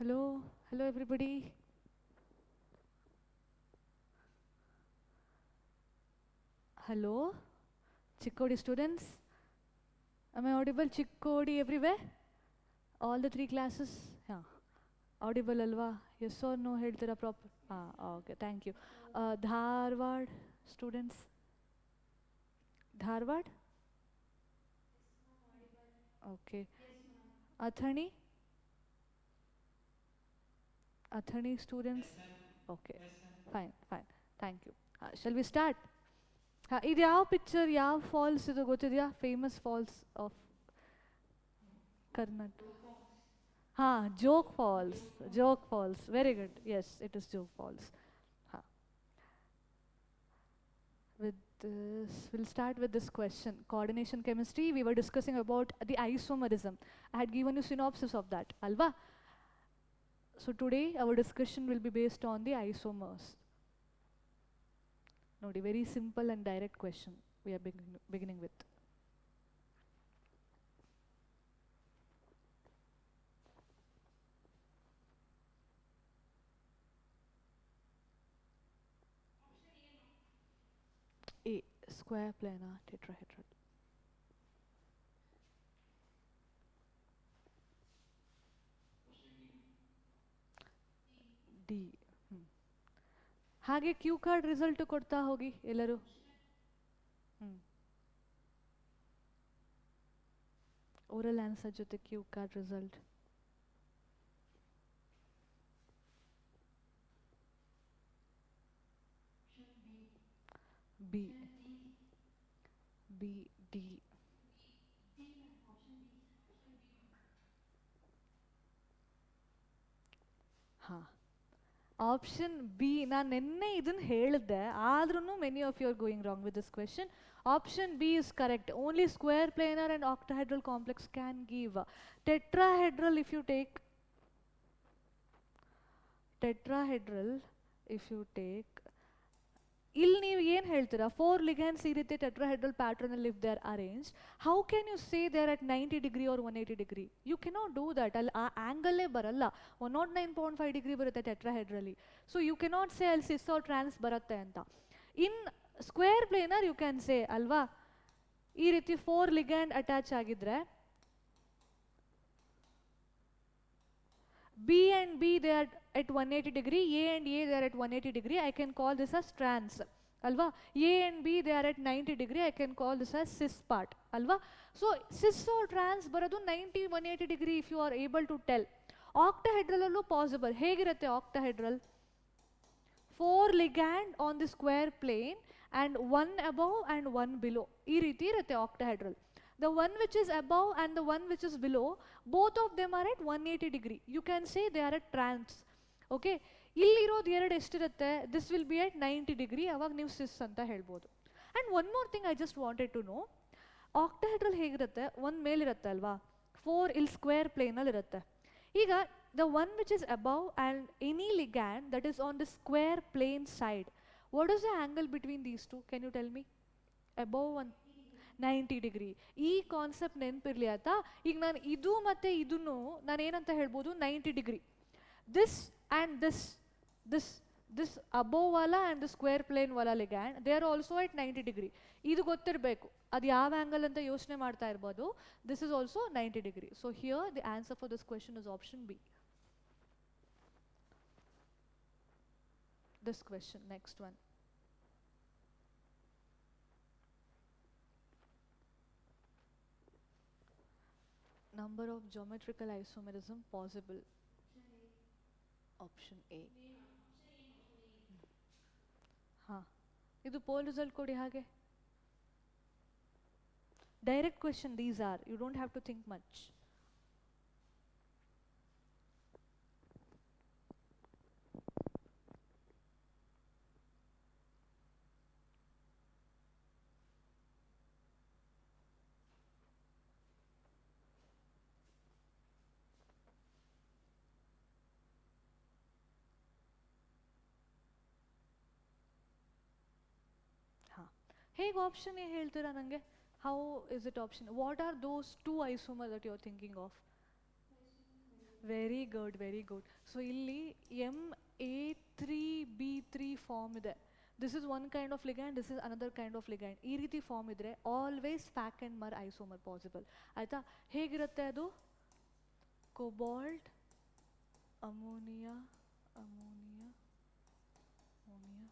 Hello, hello everybody. Hello, Chikkodi students. Am I audible? Chikkodi everywhere? All the three classes? Yeah. Audible alva? Yes or no? Heltira proper? Okay, thank you. Dharwad students? Dharwad? Okay. Athani? Athani students? Okay, fine, fine. Thank you. Shall we start? ಇದು ಯಾವ picture ಯಾವ falls ಇದು ಗೊತ್ತಿದೆಯಾ famous falls of Karnataka ಹಾ Jog falls Jog falls very good yes it is Jog falls ಹಾ with this we'll start with this question coordination chemistry we were discussing about the isomerism I had given you synopsis of that alva so today our discussion will be based on the isomers nodi very simple and direct question we are beginning with A square planar tetrahedral. D. ಹಾಗೆ Q card result ಕೊಡ್ತಾ ಹೋಗಿ ಎಲ್ಲರೂ oral answer ಜೊತೆ Q card result B B D ಹಾಂ option B ನಾನು ನಿನ್ನೆ ಇದನ್ನು ಹೇಳಿದ್ದೆ ಆದ್ರೂ many of you are going wrong with this question option B is correct only square planar and octahedral complex can give tetrahedral if you take tetrahedral if you take ಇಲ್ಲಿ ನೀವು ಏನು ಹೇಳ್ತೀರಾ four ligands ಈ ರೀತಿ tetrahedral ಪ್ಯಾಟ್ರನಲ್ಲಿ if they are arrange how can you say there at 90 degree or 180 degree you cannot do that ಅಲ್ಲಿ ಆ ಆ್ಯಂಗಲ್ಲೇ ಬರಲ್ಲ 109.5 ಡಿಗ್ರಿ ಬರುತ್ತೆ ಟೆಟ್ರಾಹೆಡ್ರಲ್ಲಿ ಸೊ ಯು ಕೆನಾಟ್ ಸೇ ಅಲ್ಲಿ ಸಿಸ್ ಆರ್ ಟ್ರಾನ್ಸ್ ಬರುತ್ತೆ ಅಂತ in square planar you can say ಅಲ್ವಾ ಈ ರೀತಿ ಫೋರ್ ಲಿಗ್ಯಾಂಡ್ ಅಟ್ಯಾಚ್ ಆಗಿದ್ರೆ B and B they are at 180 degree, A and A they are at 180 degree, I can call this as trans. Alva, A and B they are at 90 degree, I can call this as cis part. Alva, so cis or trans baradu 90 180 degree if you are able to tell. Octahedral allu possible. ಹೇಗಿರುತ್ತೆ octahedral? 4 ligand on the square plane and one above and one below. ಈ ರೀತಿ ಇರುತ್ತೆ octahedral. The one which is above and the one which is below, both of them are at 180 degree. You can say they are at trans. Okay? ಇಲ್ಲಿರೋದು ಎರಡು ಎಷ್ಟಿರುತ್ತೆ this will be at 90 degree ಅವಾಗ ನೀವು cis ಅಂತ ಹೇಳ್ಬೋದು and one more thing I just wanted to know octahedral ಹೇಗಿರುತ್ತೆ ಒಂದು ಮೇಲಿರುತ್ತೆ ಅಲ್ವಾ 4 ಇಲ್ಲಿ ಸ್ಕ್ವೇರ್ ಪ್ಲೇನಲ್ಲಿ ಇರುತ್ತೆ ಈಗ the one which is above and any ligand that is on the square plane side what is the angle between these two can you tell me above one 90 degree ಈ concept ನೆನಪಿರಲಿ ಆಯ್ತಾ ಈಗ ನಾನು ಇದು ಮತ್ತು ಇದನ್ನು ನಾನು ಏನಂತ ಹೇಳ್ಬೋದು 90 degree this and this above ವಾಲಾ ಆ್ಯಂಡ್ ದ ಸ್ಕ್ವೇರ್ ಪ್ಲೇನ್ ವಾಲಾ ligand they are also at 90 degree ಇದು ಗೊತ್ತಿರಬೇಕು ಅದು ಯಾವ ಆ್ಯಂಗಲ್ ಅಂತ ಯೋಚನೆ ಮಾಡ್ತಾ ಇರ್ಬೋದು this is also 90 degree so here the answer for this question is option B this question next one number of geometrical isomerism possible option A हाँ ಇದು poll result ಕೊಡಿ ಹಾಗೆ direct question these are you don't have to think much ಹೇಗೆ option ಹೇಳ್ತೀರಾ ನನಗೆ how is it option what are those two isomer that you are thinking of very good, very good. So ಇಲ್ಲಿ MA3B3 form ಇದೆ. This is one kind of ligand, this is another kind of ligand. ಈ ರೀತಿ form ಇದ್ರೆ always fac and mer isomer possible. ಆಯಿತಾ? ಹೇಗಿರುತ್ತೆ ಅದು? Cobalt, ammonia, ammonia, ammonia.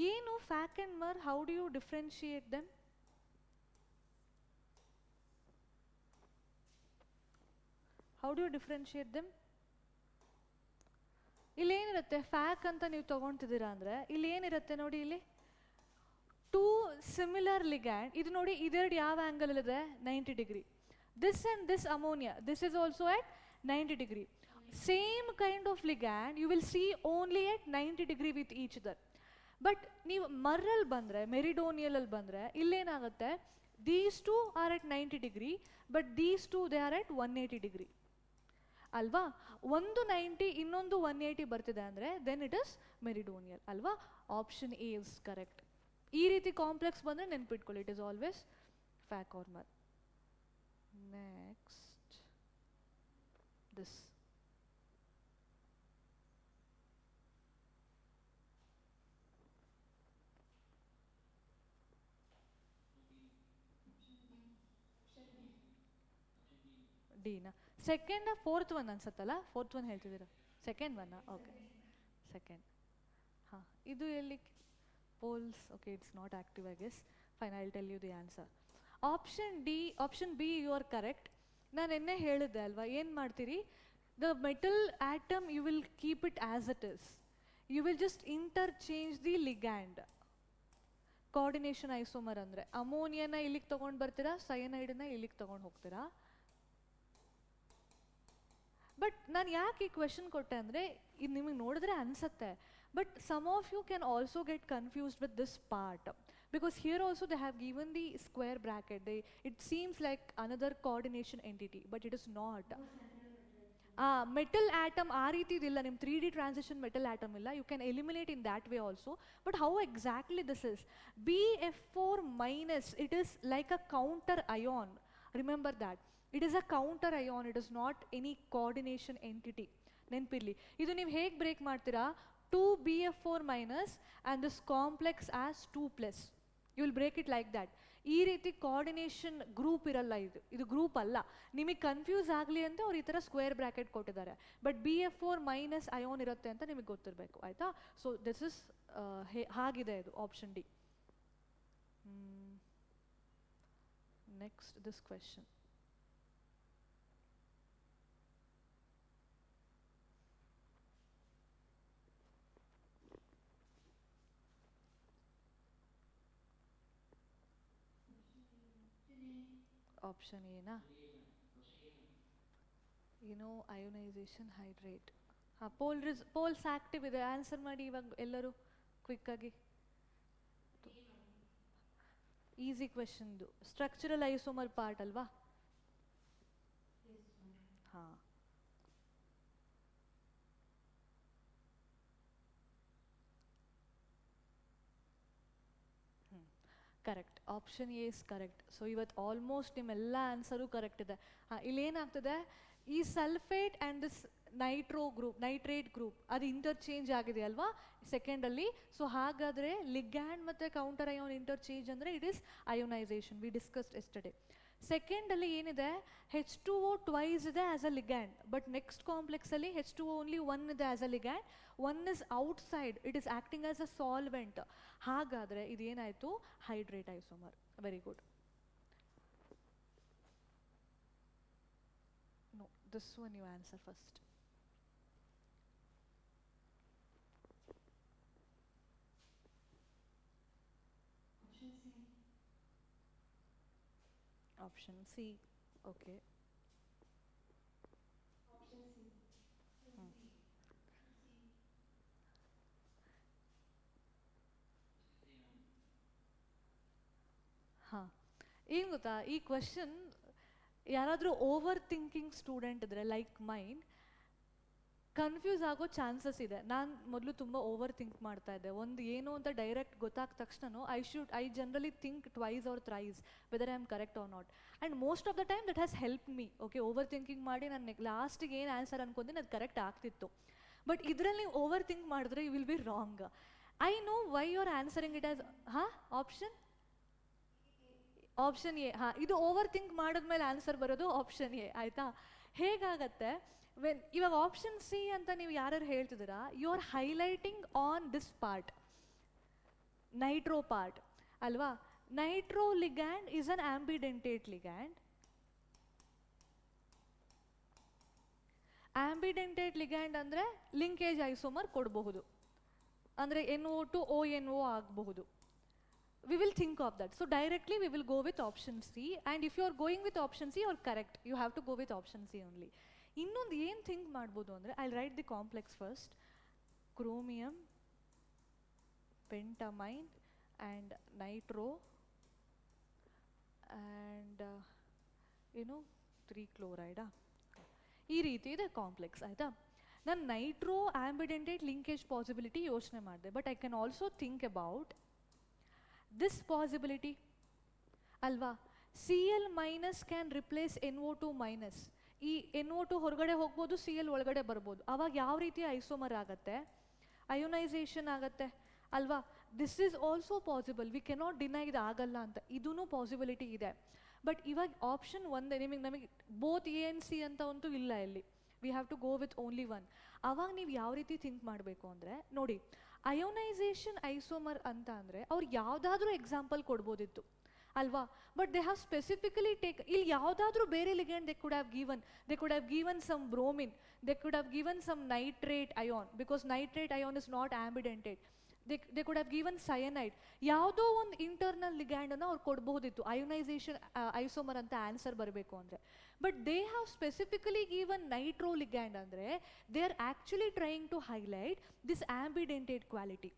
ಏನು fac and mer? How do you differentiate them? How do you differentiate them? ಇಲ್ಲೇನಿರುತ್ತೆ? Fac ಅಂತ ನೀವು ತೊಗೊಳ್ತಿದ್ದೀರಾ ಅಂದರೆ ಇಲ್ಲಿ ಏನಿರುತ್ತೆ ನೋಡಿ, ಇಲ್ಲಿ ಟೂ ಸಿಮಿಲರ್ ಲಿಗ್ಯಾಂಡ್. ಇದು ನೋಡಿ, ಇದೆರಡು ಯಾವ ಆ್ಯಂಗಲಲ್ಲಿದೆ? 90 degree. This and this ammonia, this is also at 90 degree. Same kind of ligand you will see only at 90 degree with each other. But ನೀವು ಮರ್ರಲ್ಲಿ ಬಂದರೆ, ಮೆರಿಡೋನಿಯಲಲ್ಲಿ ಬಂದರೆ ಇಲ್ಲೇನಾಗುತ್ತೆ? These two are at 90 degree, but these two they are at 180 degree ಅಲ್ವಾ? ಒಂದು 90 ಇನ್ನೊಂದು 180 ಬರ್ತಿದೆ ಅಂದರೆ ದೆನ್ ಇಟ್ ಇಸ್ ಮೆರಿಡೋನಿಯಲ್ ಅಲ್ವಾ? Option A is correct. ಈ ರೀತಿ ಕಾಂಪ್ಲೆಕ್ಸ್ ಬಂದರೆ ನೆನ್ಪಿಟ್ಕೊಳ್ಳಿ, it is always fac or mer. Next this. ಡಿನಾ? ಸೆಕೆಂಡ್ ಫೋರ್ತ್ ಒನ್ ಅನ್ಸತ್ತಲ್ಲ? ಫೋರ್ತ್ ಒನ್ ಹೇಳ್ತಿದ್ದೀರಾ? ಸೆಕೆಂಡ್ ಒನ್ನ? Okay, second. ಹಾಂ, ಇದು ಎಲ್ಲಿ? Polls. Okay, it's not active I guess. Fine, I will tell you the answer. Option D, option B you are correct. ನಾನು ಎನ್ನೇ ಹೇಳಿದ್ದೆ ಅಲ್ವಾ, ಏನು ಮಾಡ್ತೀರಿ? The metal atom you will keep it as it is. You will just interchange the ligand. Coordination isomer ಅಂದರೆ ಅಮೋನಿಯಾನ ಇಲ್ಲಿಗೆ ತೊಗೊಂಡು ಬರ್ತೀರಾ, ಸಯನೈಡನ್ನ ಇಲ್ಲಿಗೆ ತೊಗೊಂಡು ಹೋಗ್ತೀರಾ. ಬಟ್ ನಾನು ಯಾಕೆ ಈ ಕ್ವೆಶನ್ ಕೊಟ್ಟೆ ಅಂದರೆ ಇದು ನಿಮಗೆ ನೋಡಿದ್ರೆ ಅನಿಸುತ್ತೆ, but some of you can also get confused with this part, because here also they have given the square bracket. It seems like another coordination entity, but it is not. Metal atom ಆ ರೀತಿ ಇದಿಲ್ಲ, ನಿಮ್ಮ 3D transition metal atom ಇಲ್ಲ. You can eliminate in that way also. But how exactly this is? BF4 minus, it is like a counter ion. Remember that. It is a counter ion, it is not any coordination entity. ನೆನಪಿರಲಿ. ಇದು ನೀವು ಹೇಗೆ break ಮಾಡ್ತೀರಾ? 2BF4 minus and this complex as 2+. You will break it like that. ಈ ರೀತಿ coordination group ಇರಲ್ಲ. ಇದು group ಅಲ್ಲ. ನಿಮಗೆ ಕನ್ಫ್ಯೂಸ್ ಆಗಲಿ ಅಂತ ಅವ್ರು ಈ ಥರ ಸ್ಕ್ವೇರ್ ಬ್ರ್ಯಾಕೆಟ್ ಕೊಟ್ಟಿದ್ದಾರೆ. ಬಟ್ BF4 ಮೈನಸ್ ಅಯೋನ್ ಇರುತ್ತೆ ಅಂತ ನಿಮಗೆ ಗೊತ್ತಿರಬೇಕು, ಆಯಿತಾ? ಸೊ ದಿಸ್ ಇಸ್ ಹಾಗಿದೆ ಇದು option D. Next this question. Option ಏನಾ? ಏನೋ ಅಯೋನೈಸೇಷನ್ ಹೈಡ್ರೇಟ್. ಹಾಂ, ಪೋಲ್ಸ್ ಆಕ್ಟಿವ್ ಇದೆ. ಆನ್ಸರ್ ಮಾಡಿ ಇವಾಗ ಎಲ್ಲರೂ ಕ್ವಿಕ್ಕಾಗಿ. ಈಸಿ ಕ್ವೆಶನ್ದು. ಸ್ಟ್ರಕ್ಚರಲ್ ಐಸೋಮರ್ ಪಾರ್ಟ್ ಅಲ್ವಾ? ಹಾಂ, correct. Option A is correct. So ಇವತ್ತು ಆಲ್ಮೋಸ್ಟ್ ನಿಮ್ಮೆಲ್ಲ ಆನ್ಸರು ಕರೆಕ್ಟ್ ಇದೆ. ಹಾಂ, ಇಲ್ಲೇನಾಗ್ತದೆ? ಈ sulphate and this nitrate group ಅದು ಇಂಟರ್ಚೇಂಜ್ ಆಗಿದೆ ಅಲ್ವಾ ಸೆಕೆಂಡಲ್ಲಿ? ಸೊ ಹಾಗಾದರೆ ಲಿಗ್ಯಾಂಡ್ ಮತ್ತು ಕೌಂಟರ್ ಅಯೋನ್ ಇಂಟರ್ಚೇಂಜ್ ಅಂದರೆ it is ionisation. We discussed yesterday. ಸೆಕೆಂಡಲ್ಲಿ ಏನಿದೆ? H2O ಟ್ವೈಸ್ ಇದೆ as a ligand, but next ಕಾಂಪ್ಲೆಕ್ಸಲ್ಲಿ H2O ಓನ್ಲಿ ಒನ್ ಇದೆ as a ligand. One is outside, it is acting as a solvent. ಹಾಗಾದರೆ ಇದೇನಾಯಿತು? Hydrate isomer. Very good. No, this one you answer first. Option C. Okay. ಹಾಂ, ಏನು ಗೊತ್ತಾ, ಈ question ಯಾರಾದರೂ over thinking student ಇದ್ದರೆ like mind confuse ಆಗೋ chances ಇದೆ. ನಾನು ಮೊದಲು ತುಂಬ ಓವರ್ ಥಿಂಕ್ ಮಾಡ್ತಾ ಇದ್ದೆ. ಒಂದು ಏನು ಅಂತ ಡೈರೆಕ್ಟ್ ಗೊತ್ತಾದ ತಕ್ಷಣ I generally think twice or thrice whether I am correct or not. And most of the time that has help me. Okay, over thinking ಮಾಡಿ ನಾನು ಲಾಸ್ಟಿಗೆ ಏನು ಆನ್ಸರ್ ಅನ್ಕೊಂತೀನಿ ಅದು ಕರೆಕ್ಟ್ ಆಗ್ತಿತ್ತು. ಬಟ್ ಇದರಲ್ಲಿ ನೀವು ಓವರ್ ಥಿಂಕ್ ಮಾಡಿದ್ರೆ you will be wrong. I know why you are answering it as option A. ಹಾಂ, ಇದು ಓವರ್ ಥಿಂಕ್ ಮಾಡಿದ್ಮೇಲೆ ಆನ್ಸರ್ ಬರೋದು ಆಪ್ಷನ್ ಎ. ಆಯಿತಾ? ಹೇಗಾಗತ್ತೆ, ಇವಾಗ ಆಪ್ಷನ್ ಸಿ ಅಂತ ನೀವು ಯಾರು ಹೇಳ್ತಿದ್ದೀರಾ, you are highlighting on this part, nitro part ಅಲ್ವಾ. Nitro ligand is an ambidentate ligand. Ambidentate ligand ಅಂದರೆ ಲಿಂಕೇಜ್ ಐಸೋಮರ್ ಕೊಡಬಹುದು, ಅಂದರೆ NO2 ONO ಆಗಬಹುದು. We will think of that. So directly we will go with option C, and if you are going with option C, you are correct. You have to go with option C only. ಇನ್ನೊಂದು ಏನು think ಮಾಡ್ಬೋದು ಅಂದರೆ, I write the complex first. Chromium, pentammine and nitro and 3-chloride. ಈ ರೀತಿ ಇದೆ complex. ಆಯಿತಾ? ನಾನು Nitro ambidentate linkage possibility ಯೋಚನೆ ಮಾಡಿದೆ, but I can also think about this possibility ಅಲ್ವಾ. Cl minus can replace NO2 minus. ಈ NO2 ಹೊರಗಡೆ ಹೋಗ್ಬೋದು, Cl ಒಳಗಡೆ ಬರ್ಬೋದು. ಆವಾಗ ಯಾವ ರೀತಿ ಐಸೋಮರ್ ಆಗತ್ತೆ, ಅಯೋನೈಸೇಷನ್ ಆಗತ್ತೆ ಅಲ್ವಾ. This is also possible. We cannot deny ಇದು ಆಗಲ್ಲ ಅಂತ, ಇದೂ ಪಾಸಿಬಿಲಿಟಿ ಇದೆ. ಬಟ್ ಇವಾಗ ಆಪ್ಷನ್ ಒಂದೇ, ನಮಗೆ ಬೋತ್ A and C ಅಂತ ಅಂತೂ ಇಲ್ಲ ಇಲ್ಲಿ. We have to go with only one. ಆವಾಗ ನೀವು ಯಾವ ರೀತಿ ಥಿಂಕ್ ಮಾಡಬೇಕು ಅಂದರೆ, ನೋಡಿ, ಅಯೋನೈಸೇಷನ್ ಐಸೋಮರ್ ಅಂತ ಅಂದರೆ ಅವ್ರು ಯಾವುದಾದ್ರೂ ಎಕ್ಸಾಂಪಲ್ ಕೊಡ್ಬೋದಿತ್ತು ಅಲ್ವಾ. ಬಟ್ ದೇ ಹ್ಯಾವ್ ಸ್ಪೆಸಿಫಿಕಲಿ ಇಲ್ಲಿ ಯಾವುದಾದ್ರೂ ಬೇರೆ ligand they could have given some bromine, they could have given some nitrate ion, because nitrate ion is not ambidentate. They could have given cyanide. ಯಾವುದೋ ಒಂದು ಇಂಟರ್ನಲ್ ಲಿಗ್ಯಾಂಡನ್ನು ಅವ್ರು ಕೊಡ್ಬೋದಿತ್ತು ionisation isomer ಅಂತ answer ಬರಬೇಕು ಅಂದರೆ. But they have specifically given nitro ligand ಅಂದರೆ they are actually trying to highlight this ambidentate quality.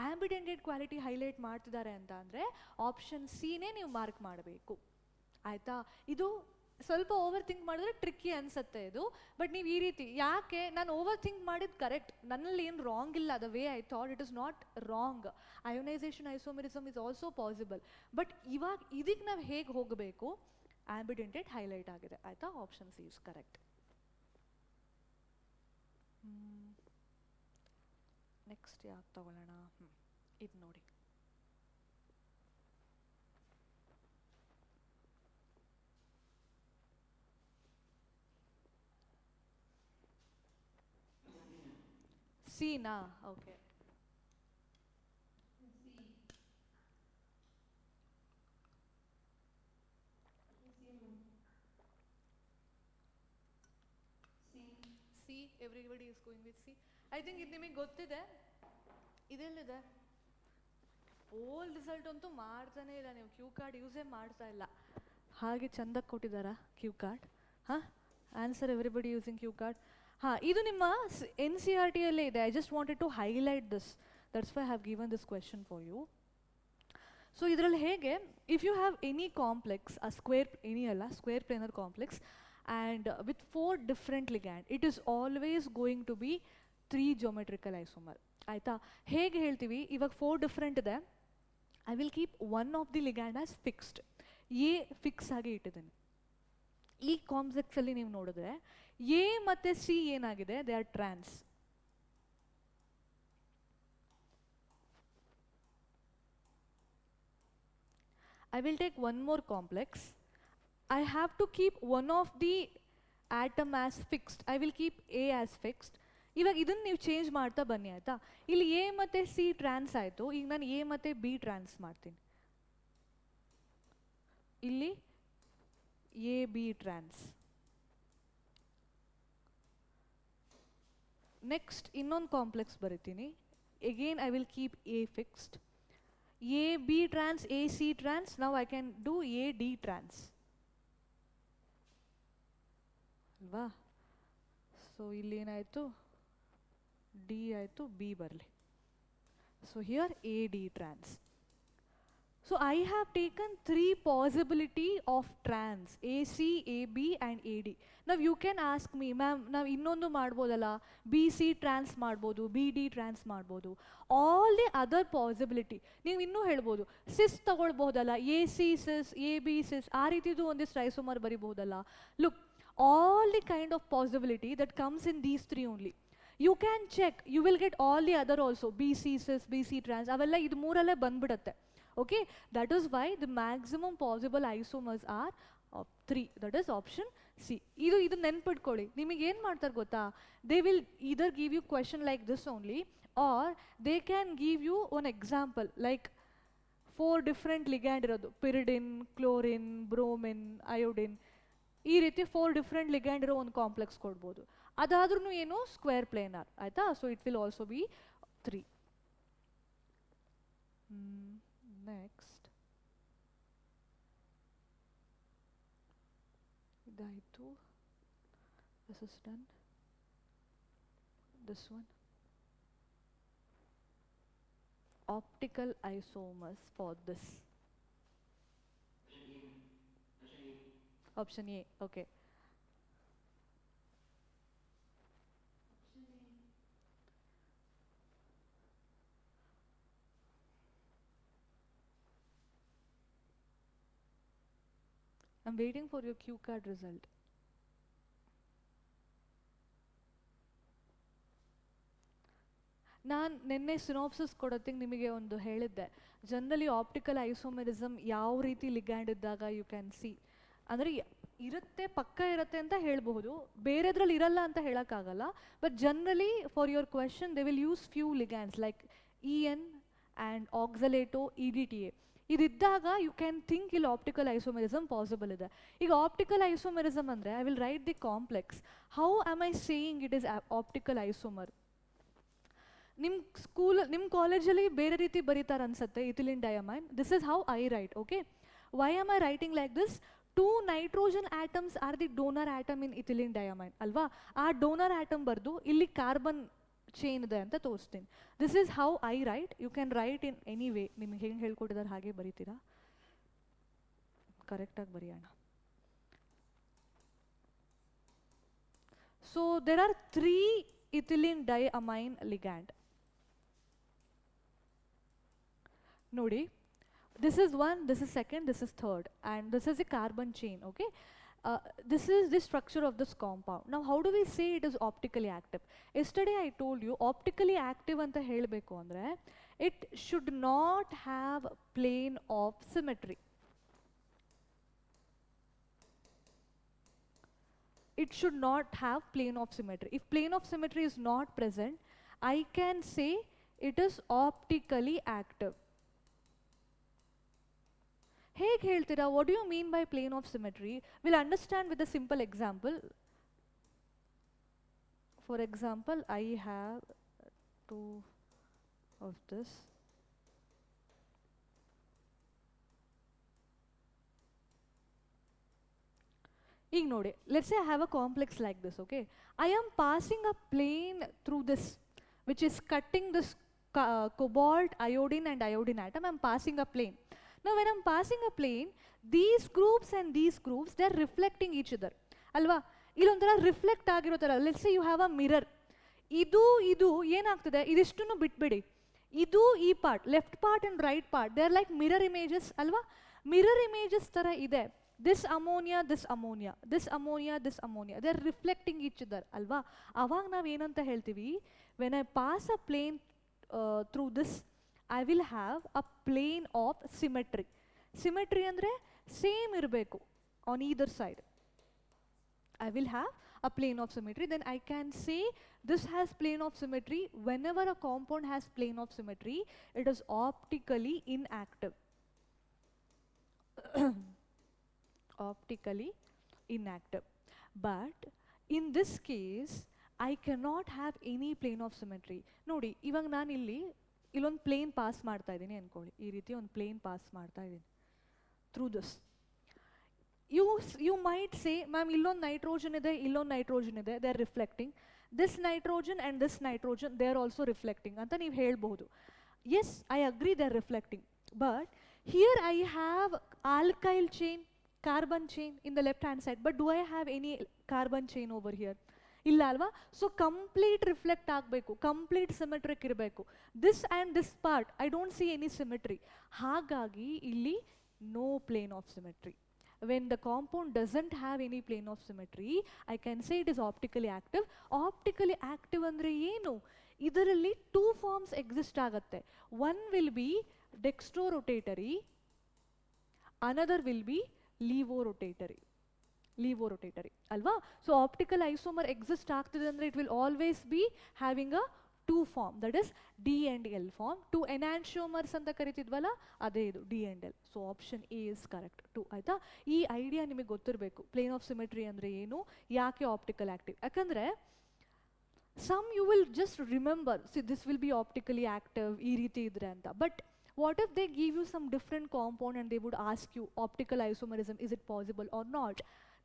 Ambidentate quality highlight ಮಾಡ್ತಿದ್ದಾರೆ ಅಂತ ಅಂದರೆ ಆಪ್ಷನ್ ಸಿನೇ ನೀವು ಮಾರ್ಕ್ ಮಾಡಬೇಕು. ಆಯಿತಾ? ಇದು ಸ್ವಲ್ಪ ಓವರ್ ಥಿಂಕ್ ಮಾಡಿದ್ರೆ ಟ್ರಿಕ್ಕಿ ಅನಿಸುತ್ತೆ ಇದು. ಬಟ್ ನೀವು ಈ ರೀತಿ ಯಾಕೆ, ನಾನು ಓವರ್ ಥಿಂಕ್ ಮಾಡಿದ್ದು ಕರೆಕ್ಟ್, ನನ್ನಲ್ಲಿ ಏನು ರಾಂಗ್ ಇಲ್ಲ. The way I thought it is not wrong. Ionisation isomerism is also possible. But ಇವಾಗ ಇದಕ್ಕೆ ನಾವು ಹೇಗೆ ಹೋಗಬೇಕು, ಆಂಬಿಡೆಂಟೇಟ್ ಹೈಲೈಟ್ ಆಗಿದೆ. ಆಯಿತಾ? Option C is correct. Next ಯಾಕೆ ತಗೊಳ್ಳೋಣ, ಇದು ನೋಡಿ. ಸೀನಾ? Okay. C, everybody is going with C. I think ಇದು ನಿಮಗೆ ಗೊತ್ತಿದೆ. ಇದೆಲ್ಲಿದೆ? ಓಲ್ ರಿಸಲ್ಟ್ ಅಂತೂ ಮಾಡ್ತಾನೆ ಇಲ್ಲ ನೀವು, ಕ್ಯೂ ಕಾರ್ಡ್ ಯೂಸೇ ಮಾಡ್ತಾ ಇಲ್ಲ. ಹಾಗೆ ಚಂದಕ್ಕೆ ಕೊಟ್ಟಿದ್ದಾರಾ ಕ್ಯೂ ಕಾರ್ಡ್? ಹಾಂ, answer everybody using cue card. ಹಾಂ, ಇದು ನಿಮ್ಮ NCERT ಅಲ್ಲೇ ಇದೆ. I just wanted to highlight this, that's why I have given this question for you. So ಇದರಲ್ಲಿ ಹೇಗೆ, if you have any complex, square planar complex and with 4 different ligand, it is always going to be 3 geometrical isomer. ಆಯಿತಾ? ಹೇಗೆ ಹೇಳ್ತೀವಿ, ಇವಾಗ 4 different ಇದೆ. I will keep one of the ligand as fixed. A fix ಆಗಿ ಇಟ್ಟಿದ್ದೀನಿ. ಈ ಕಾಂಪ್ಲೆಕ್ಸಲ್ಲಿ ನೀವು ನೋಡಿದ್ರೆ ಎ ಮತ್ತು ಸಿ ಏನಾಗಿದೆ, they are trans. I will take one more complex. I have to keep one of the atom as fixed. I will keep A as fixed. ಇವಾಗ ಇದನ್ನು ನೀವು ಚೇಂಜ್ ಮಾಡ್ತಾ ಬನ್ನಿ. ಆಯಿತಾ? ಇಲ್ಲಿ ಎ ಮತ್ತು ಸಿ ಟ್ರಾನ್ಸ್ ಆಯಿತು. ಈಗ ನಾನು ಎ ಮತ್ತು ಬಿ ಟ್ರಾನ್ಸ್ ಮಾಡ್ತೀನಿ. ಇಲ್ಲಿ ಎ ಬಿ ಟ್ರಾನ್ಸ್. ನೆಕ್ಸ್ಟ್ ಇನ್ನೊಂದು ಕಾಂಪ್ಲೆಕ್ಸ್ ಬರಿತೀನಿ. Again I will keep A fixed. A B trans, A C trans. ನಾವು I can do A D trans ಅಲ್ವಾ. ಸೊ ಇಲ್ಲಿ ಏನಾಯಿತು, ಡಿ ಆಯಿತು, ಬಿ ಬರಲಿ. So here A D trans. So I have taken 3 possibility of trans AC, AB and AD. Now you can ask me, ma'am, ನಾವು ಇನ್ನೊಂದು ಮಾಡ್ಬೋದಲ್ಲ, BC trans ಮಾಡ್ಬೋದು, BD trans ಮಾಡ್ಬೋದು. All the other possibility ನೀವು ಇನ್ನೂ ಹೇಳ್ಬೋದು, ಸಿಸ್ ತಗೊಳ್ಬಹುದಲ್ಲ, AC cis, AB cis, ಆ ರೀತಿದು ಒಂದಿಷ್ಟು ರೈಸೋಮರ್ ಬರಿಬಹುದಲ್ಲ. Look, all the kind of possibility that comes in these 3 only. You can check, you will get all the other also, BC cis, BC trans, ಅವೆಲ್ಲ ಇದು ಮೂರಲ್ಲೇ ಬಂದ್ಬಿಡುತ್ತೆ. Okay, that is why the maximum possible isomers are 3. That is option C. ಇದು ನೆನ್ಪಿಟ್ಕೊಳ್ಳಿ. ನಿಮಗೆ ಏನು ಮಾಡ್ತಾರೆ ಗೊತ್ತಾ, they will either give you question like this only, or they can give you one example like 4 different ligand ಇರೋದು, pyridine, chlorine, bromine, iodine, ಈ ರೀತಿ 4 different ligand ಇರೋ ಒಂದು ಕಾಂಪ್ಲೆಕ್ಸ್ ಕೊಡ್ಬೋದು. ಅದಾದ್ರೂ ಏನು ಸ್ಕ್ವೇರ್ ಪ್ಲೇನರ್ ಆಯ್ತಾ. So it will also B 3. Next, idayitu, this is done, this one, optical isomers for this. Option A, okay. I'm waiting for your Q card result. ನಾನು ನಿನ್ನೆ synopsis ಕೊಡೋತ್ತಿಗೆ ನಿಮಗೆ ಒಂದು ಹೇಳಿದ್ದೆ, ಜನರಲಿ ಆಪ್ಟಿಕಲ್ ಐಸೋಮೆರಿಸಮ್ ಯಾವ ರೀತಿ ligand ಇದ್ದಾಗ you can see, ಅಂದರೆ ಇರುತ್ತೆ, ಪಕ್ಕ ಇರುತ್ತೆ ಅಂತ ಹೇಳಬಹುದು, ಬೇರೆದ್ರಲ್ಲಿ ಇರಲ್ಲ ಅಂತ ಹೇಳೋಕ್ಕಾಗಲ್ಲ. But generally for your question they will use few ligands like EN and oxalato, EDTA. ಇದಿದ್ದಾಗ ಯು ಕ್ಯಾನ್ ಥಿಂಕ್ ಇಲ್ಲಿ ಆಪ್ಟಿಕಲ್ ಐಸೋಮೆರಿಸಮ್ ಪಾಸಿಬಲ್ ಇದೆ. ಈಗ ಆಪ್ಟಿಕಲ್ ಐಸೋಮೆರಿಸಮ್ ಅಂದರೆ I will write the complex. How am I saying it is optical isomer? ನಿಮ್ಮ ಕಾಲೇಜಲ್ಲಿ ಬೇರೆ ರೀತಿ ಬರೀತಾರೆ ಅನ್ಸುತ್ತೆ, ethylene diamine. This is how I write. Okay, why am I writing like this? 2 nitrogen atoms are the donor atom in ethylene diamine ಅಲ್ವಾ. ಆ donor atom ಬರ್ದು ಇಲ್ಲಿ ಕಾರ್ಬನ್ ಚೈನ್ ಇದೆ ಅಂತ ತೋರಿಸ್ತೀನಿ. This is how I write. You can write in any way, ನಿಮ್ಗೆ ಹೆಂಗೆ ಹೇಳ್ಕೊಟ್ಟಿದ್ದಾರೆ ಹಾಗೆ ಬರೀತೀರಾ, ಕರೆಕ್ಟಾಗಿ ಬರೆಯೋಣ. So there are 3 ethylene diamine ligand. ನೋಡಿ, this is 1, this is 2nd, this is 3rd, and this is a carbon chain. Okay, this is the structure of this compound. Now how do we say it is optically active? Yesterday I told you optically active anta helbeku andre it should not have plane of symmetry. It should not have plane of symmetry. If plane of symmetry is not present, I can say it is optically active. ಹೇಗೆ ಹೇಳ್ತೀರಾ? What do you mean by plane of symmetry? Will understand with a simple example. For example, I have 2 of this. ಈಗ ನೋಡಿ, let's say I have a complex like this. Okay, I am passing a plane through this which is cutting this cobalt, iodine and iodine atom. I am passing a plane. Now when I am passing a plane, these groups and these groups, they are reflecting each other ಅಲ್ವಾ. ಇಲ್ಲೊಂಥರ reflect ಆಗಿರೋ ಥರ. Let's say you have a mirror. ಇದು ಏನಾಗ್ತದೆ, ಇದಿಷ್ಟನ್ನು ಬಿಟ್ಬಿಡಿ. ಇದು ಈ part, left part and right part, they are like mirror images ಅಲ್ವಾ. ಮಿರರ್ ಇಮೇಜಸ್ ಥರ ಇದೆ. This ammonia, this ammonia, this ammonia, this ammonia, they are reflecting each other ಅಲ್ವಾ. ಅವಾಗ ನಾವು ಏನಂತ ಹೇಳ್ತೀವಿ, when I pass a plane through this, I will have a plane of symmetry. Symmetry andre same irbeku on either side. I will have a plane of symmetry. Then I can say this has plane of symmetry. Whenever a compound has plane of symmetry, it is optically inactive. Optically inactive. But in this case, I cannot have any plane of symmetry. Nodi, ಇವಾಗ ನಾನು ಇಲ್ಲೊಂದು plane pass ಮಾಡ್ತಾ ಇದ್ದೀನಿ ಅಂದ್ಕೊಳ್ಳಿ. ಈ ರೀತಿ ಒಂದು plane pass ಮಾಡ್ತಾ ಇದ್ದೀನಿ through this. You might say, ma'am ಇಲ್ಲೊಂದು ನೈಟ್ರೋಜನ್ ಇದೆ, ಇಲ್ಲೊಂದು ನೈಟ್ರೋಜನ್ ಇದೆ, they are reflecting. This nitrogen and this nitrogen, they are also reflecting ಅಂತ ನೀವು ಹೇಳ್ಬೋದು. Yes, I agree, they are reflecting. But Here I have alkyl chain, carbon chain in the left hand side, but do I have any carbon chain over here? ಇಲ್ಲ ಅಲ್ವಾ? So complete reflect ಆಗಬೇಕು, complete symmetric ಇರಬೇಕು. This and this part I don't see any symmetry. ಹಾಗಾಗಿ ಇಲ್ಲಿ no plane of symmetry. When the compound doesn't have any plane of symmetry, I can say it is optically active. Optically active ಅಂದರೆ ಏನು? ಇದರಲ್ಲಿ two forms exist ಆಗುತ್ತೆ. One will be dextrorotatory, another will be levorotatory. Levorotatory ಅಲ್ವಾ? So optical isomer exist ಆಗ್ತಿದೆ ಅಂದರೆ it will always be having a two form, that is D and L form. Two enantiomers ಅಂತ ಕರಿತಿದ್ವಲ್ಲ, ಅದೇ ಇದು D and L. So option A is correct. ಟು ಆಯಿತಾ? ಈ ಐಡಿಯಾ ನಿಮಗೆ ಗೊತ್ತಿರಬೇಕು, ಪ್ಲೇನ್ ಆಫ್ ಸಿಮೆಟ್ರಿ ಅಂದರೆ ಏನು, ಯಾಕೆ ಆಪ್ಟಿಕಲ್ ಆ್ಯಕ್ಟಿವ್. ಯಾಕಂದರೆ some you will just remember, see this will be optically active ಈ ರೀತಿ ಇದ್ರೆ ಅಂತ. But what if they give you some different compound and they would ask you optical isomerism, is it possible or not?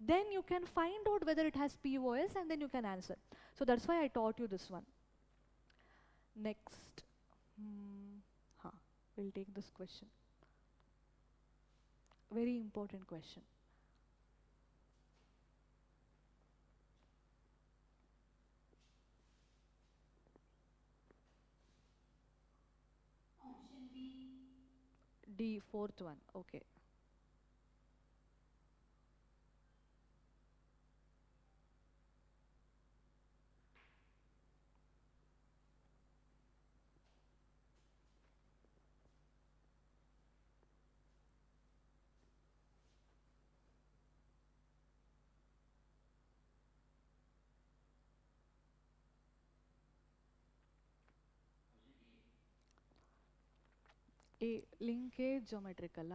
Then you can find out whether it has POS and then you can answer. So that's why I taught you this one. Next, we'll take this question. Very important question. D, fourth one, okay. A linkage geometrical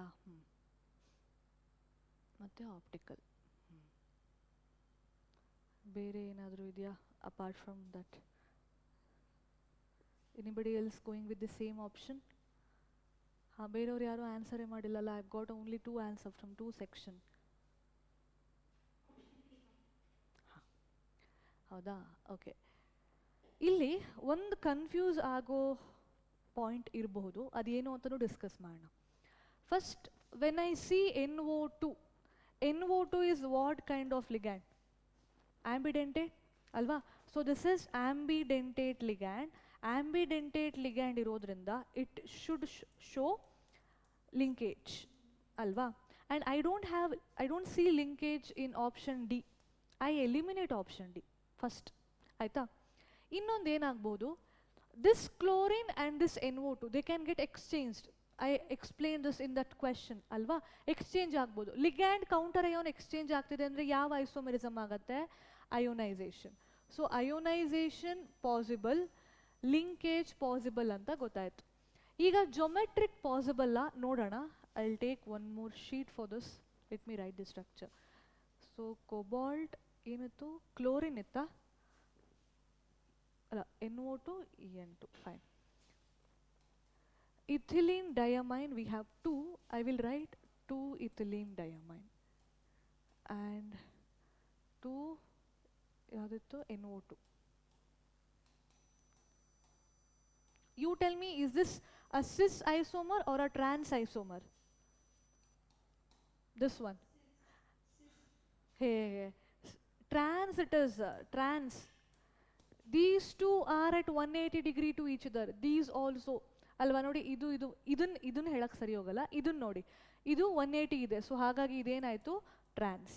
ಮತ್ತೆ optical. ಬೇರೆ ಏನಾದರೂ ಇದೆಯಾ apart from that? Anybody else going with the same option? ಹಾಂ, ಬೇರೆಯವ್ರು ಯಾರೂ ಆನ್ಸರೇ ಮಾಡಿಲ್ಲಲ್ಲ. I got only 2 answer from 2 section. ಹಾಂ, ಹೌದಾ? ಓಕೆ. ಇಲ್ಲಿ ಒಂದು ಕನ್ಫ್ಯೂಸ್ ಆಗೋ ಪಾಯಿಂಟ್ ಇರಬಹುದು, ಅದೇನು ಅಂತಲೂ ಡಿಸ್ಕಸ್ ಮಾಡೋಣ. First, when I see NO2, NO2 is what kind of ligand? Ambidentate ಅಲ್ವಾ? So this is ambidentate ligand. Ambidentate ligand ಇರೋದ್ರಿಂದ ಇಟ್ ಶುಡ್ ಶೋ ಲಿಂಕೇಜ್ ಅಲ್ವಾ? And I don't see linkage in option D. I eliminate option D first, ಆಯಿತಾ? ಇನ್ನೊಂದು ಏನಾಗ್ಬೋದು, this chlorine and this NO2, they can get exchanged. I explained this in that question ಅಲ್ವಾ? Exchange ಆಗ್ಬೋದು. Ligand counter ion exchange ಆಗ್ತಿದೆ ಅಂದರೆ ಯಾವ isomerism ಆಗುತ್ತೆ? Ionisation. So ionisation possible, linkage possible ಅಂತ ಗೊತ್ತಾಯಿತು. ಈಗ ಜೊಮೆಟ್ರಿಕ್ ಪಾಸಿಬಲ್ಲ ನೋಡೋಣ. I will take one more sheet for this. Let me right the structure. So cobalt ಏನಿತ್ತು? ಕ್ಲೋರಿನ್ ಇತ್ತಾ? ಅಲ್ಲ, NO2 En2, fine. Ethylene diamine, we have 2. I will write 2 ethylene diamine and 2 yadittu NO2. You tell me, is this a cis isomer or a trans isomer? This one. Hey, trans it is, trans. These two are at 180 degree to each other. These also ಅಲ್ವಾ? ನೋಡಿ, ಇದನ್ನು ಹೇಳಕ್ಕೆ ಸರಿ ಹೋಗಲ್ಲ. ಇದನ್ನು ನೋಡಿ, ಇದು 180 ಇದೆ. ಸೊ ಹಾಗಾಗಿ ಇದೇನಾಯಿತು? ಟ್ರಾನ್ಸ್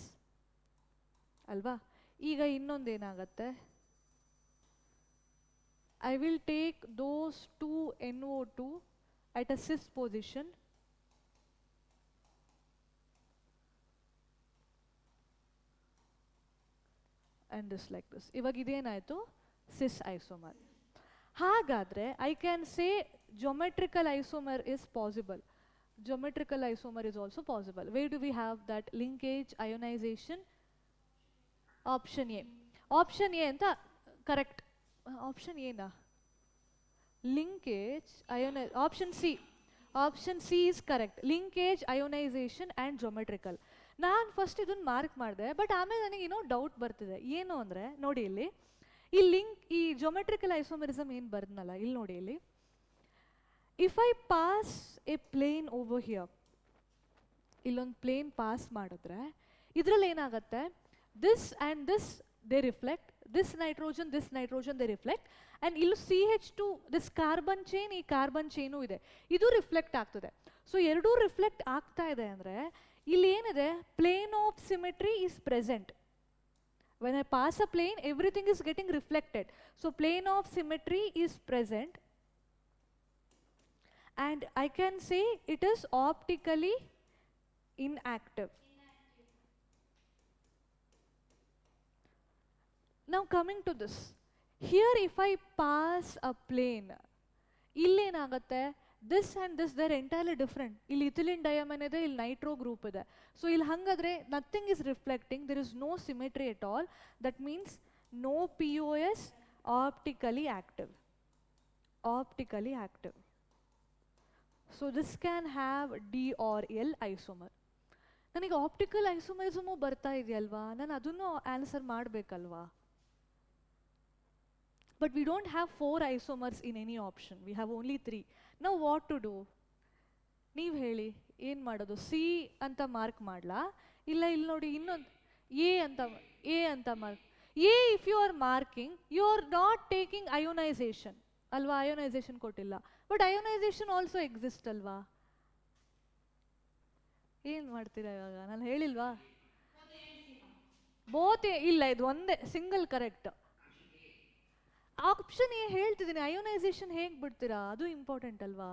ಅಲ್ವಾ? ಈಗ ಇನ್ನೊಂದೇನಾಗತ್ತೆ, I will take those 2 NO2 at a cis position and this like this. ಇವಾಗ ಇದೇನಾಯಿತು? ಸಿಸ್ ಐಸೋಮರ್. ಹಾಗಾದರೆ I can say geometrical isomer is possible. Geometrical isomer is also possible. Where do we have that linkage ionization? Option A. Option A ಅಂತ correct. Option ಏನಾ? linkage option C. Option C is correct. Linkage, ionization and geometrical. ನಾನು first ಇದನ್ನು mark ಮಾಡಿದೆ, but ಆಮೇಲೆ ನನಗೆ ಏನೋ doubt ಬರ್ತಿದೆ. ಏನು ಅಂದರೆ ನೋಡಿ, ಇಲ್ಲಿ ಈ ಲಿಂಕ್, ಈ ಜೊಮೆಟ್ರಿಕಲ್ ಐಸೋಮೆರಿಸಮ್ ಏನು ಬರ್ದನಲ್ಲ, ಇಲ್ಲಿ ನೋಡಿ, ಇಲ್ಲಿ if I pass a plane over here, ಇಲ್ಲೊಂದು ಪ್ಲೇನ್ ಪಾಸ್ ಮಾಡಿದ್ರೆ ಇದರಲ್ಲಿ ಏನಾಗುತ್ತೆ, this and this they reflect, this nitrogen they reflect, and illu CH2 this carbon chain ಈ ಕಾರ್ಬನ್ ಚೈನು ಇದೆ, ಇದು ರಿಫ್ಲೆಕ್ಟ್ ಆಗ್ತದೆ. ಸೊ ಎರಡೂ ರಿಫ್ಲೆಕ್ಟ್ ಆಗ್ತಾ ಇದೆ ಅಂದರೆ ಇಲ್ಲಿ ಏನಿದೆ, plane of symmetry is present. when I pass a plane everything is getting reflected, so plane of symmetry is present and I can say it is optically inactive. Now coming to this, here if I pass a plane, illénagutte, this and this they're entirely different. Illi ethylene diamine ide, illi nitro group ide. So illi hangadre nothing is reflecting, there is no symmetry at all. That means no POS, optically active. Optically active. So this can have D or L isomer. ನನಗೆ optical ಐಸೋಮರಿಸಮು ಬರ್ತಾ ಇದೆಯಲ್ವಾ, ನಾನು ಅದನ್ನು answer ಮಾಡಬೇಕಲ್ವಾ. But we don't have 4 isomers in any option, we have only 3. Now what to do? ನೀವು ಹೇಳಿ ಏನು ಮಾಡೋದು? C ಅಂತ ಮಾರ್ಕ್ ಮಾಡಲಾ, ಇಲ್ಲ ಇಲ್ಲಿ ನೋಡಿ ಇನ್ನೊಂದು ಎ ಅಂತ mark. A if you are marking you are not taking ionisation ಅಲ್ವಾ, ಅಯೋನೈಸೇಷನ್ ಕೊಟ್ಟಿಲ್ಲ. ಬಟ್ ಅಯೋನೈಸೇಷನ್ ಆಲ್ಸೋ ಎಕ್ಸಿಸ್ಟ್ ಅಲ್ವಾ, ಏನು ಮಾಡ್ತೀರಾ ಇವಾಗ? ನಾನು ಹೇಳಿಲ್ವಾ? ಬೋತ್ ಇಲ್ಲ, ಇದು ಒಂದೇ ಸಿಂಗಲ್ ಕರೆಕ್ಟ್. ಆಪ್ಷನ್ ಎ ಹೇಳ್ತಿದ್ದೀನಿ, ಅಯೋನೈಸೇಷನ್ ಹೇಗೆ ಬಿಡ್ತೀರಾ? ಅದು ಇಂಪಾರ್ಟೆಂಟ್ ಅಲ್ವಾ,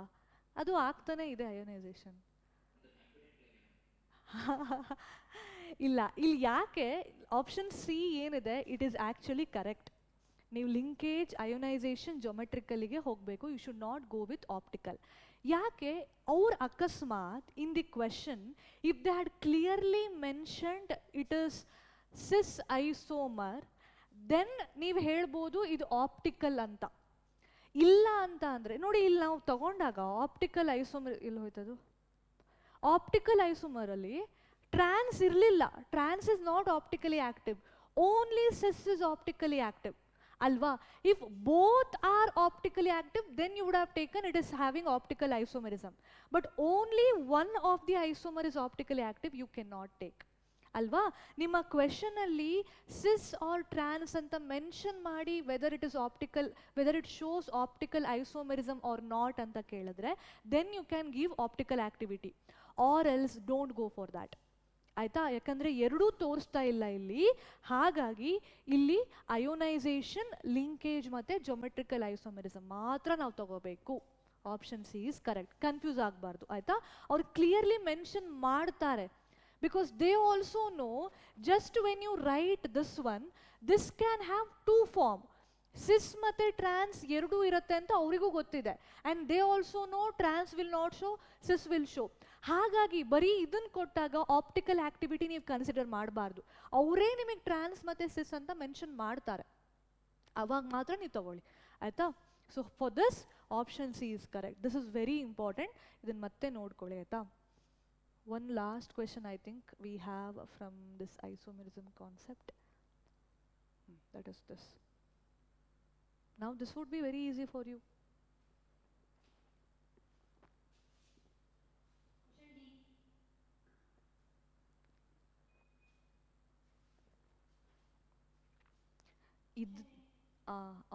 ಅದು ಆಗ್ತಾನೆ ಇದೆ ಅಯೋನೈಸೇಷನ್. ಇಲ್ಲ, ಇಲ್ಲಿ ಯಾಕೆ ಆಪ್ಷನ್ ಸಿ ಏನಿದೆ ಇಟ್ ಈಸ್ ಆ್ಯಕ್ಚುಲಿ ಕರೆಕ್ಟ್. ನೀವು ಲಿಂಕೇಜ್ ಅಯೋನೈಸೇಷನ್ ಜೊಮೆಟ್ರಿಕಲಿಗೆ ಹೋಗಬೇಕು, you should not go with optical. ಯಾಕೆ? ಅವ್ರ ಅಕಸ್ಮಾತ್ in the question if they had clearly mentioned it is cis isomer, then ನೀವು ಹೇಳ್ಬೋದು ಇದು ಆಪ್ಟಿಕಲ್ ಅಂತ. ಇಲ್ಲ ಅಂತ ಅಂದರೆ ನೋಡಿ, ಇಲ್ಲಿ ನಾವು ತಗೊಂಡಾಗ ಆಪ್ಟಿಕಲ್ ಐಸೋಮರ್ ಇಲ್ಲಿ ಹೋಯ್ತದು, ಆಪ್ಟಿಕಲ್ ಐಸೋಮರಲ್ಲಿ ಟ್ರಾನ್ಸ್ ಇರಲಿಲ್ಲ. Trans is not optically active, only cis is optically active ಅಲ್ವಾ. If both are optically active then you would have taken it is having optical isomerism. But only one of the isomer is optically active, you can not take ಅಲ್ವಾ. ನಿಮ್ಮ ಕ್ವೆಶನಲ್ಲಿ cis or trans ಅಂತ mention ಮಾಡಿ whether it is optical, whether it shows optical isomerism or not ಅಂತ ಕೇಳಿದ್ರೆ then you can give optical activity, or else don't go for that ಆಯಿತಾ. ಯಾಕಂದರೆ ಎರಡೂ ತೋರಿಸ್ತಾ ಇಲ್ಲ ಇಲ್ಲಿ, ಹಾಗಾಗಿ ಇಲ್ಲಿ ಅಯೋನೈಸೇಷನ್, ಲಿಂಕೇಜ್ ಮತ್ತು ಜೊಮೆಟ್ರಿಕಲ್ ಐಸೋಮರಿಸಮ್ ಮಾತ್ರ ನಾವು ತಗೋಬೇಕು. Option C is correct, confuse ಆಗಬಾರ್ದು ಆಯಿತಾ. ಅವ್ರು ಕ್ಲಿಯರ್ಲಿ ಮೆನ್ಷನ್ ಮಾಡ್ತಾರೆ, because they also know just when you write this one, this can have 2 form, cis ಮತ್ತೆ trans ಎರಡೂ ಇರುತ್ತೆ ಅಂತ ಅವರಿಗೂ ಗೊತ್ತಿದೆ. and they also know trans will not show, cis will show. ಹಾಗಾಗಿ ಬರೀ ಇದನ್ನು ಕೊಟ್ಟಾಗ ಆಪ್ಟಿಕಲ್ ಆಕ್ಟಿವಿಟಿ ನೀವು ಕನ್ಸಿಡರ್ ಮಾಡಬಾರ್ದು, ಅವರೇ ನಿಮಗೆ ಟ್ರಾನ್ಸ್ ಮತ್ತು ಸಿಸ್ ಅಂತ ಮೆನ್ಷನ್ ಮಾಡ್ತಾರೆ, ಅವಾಗ ಮಾತ್ರ ನೀವು ತಗೊಳ್ಳಿ ಆಯಿತಾ. So for this option C is correct, this is very important, ಇದನ್ನು ಮತ್ತೆ ನೋಡ್ಕೊಳ್ಳಿ ಆಯಿತಾ. One last question I think we have from this isomerism concept. That is this. Now this would be very easy for you.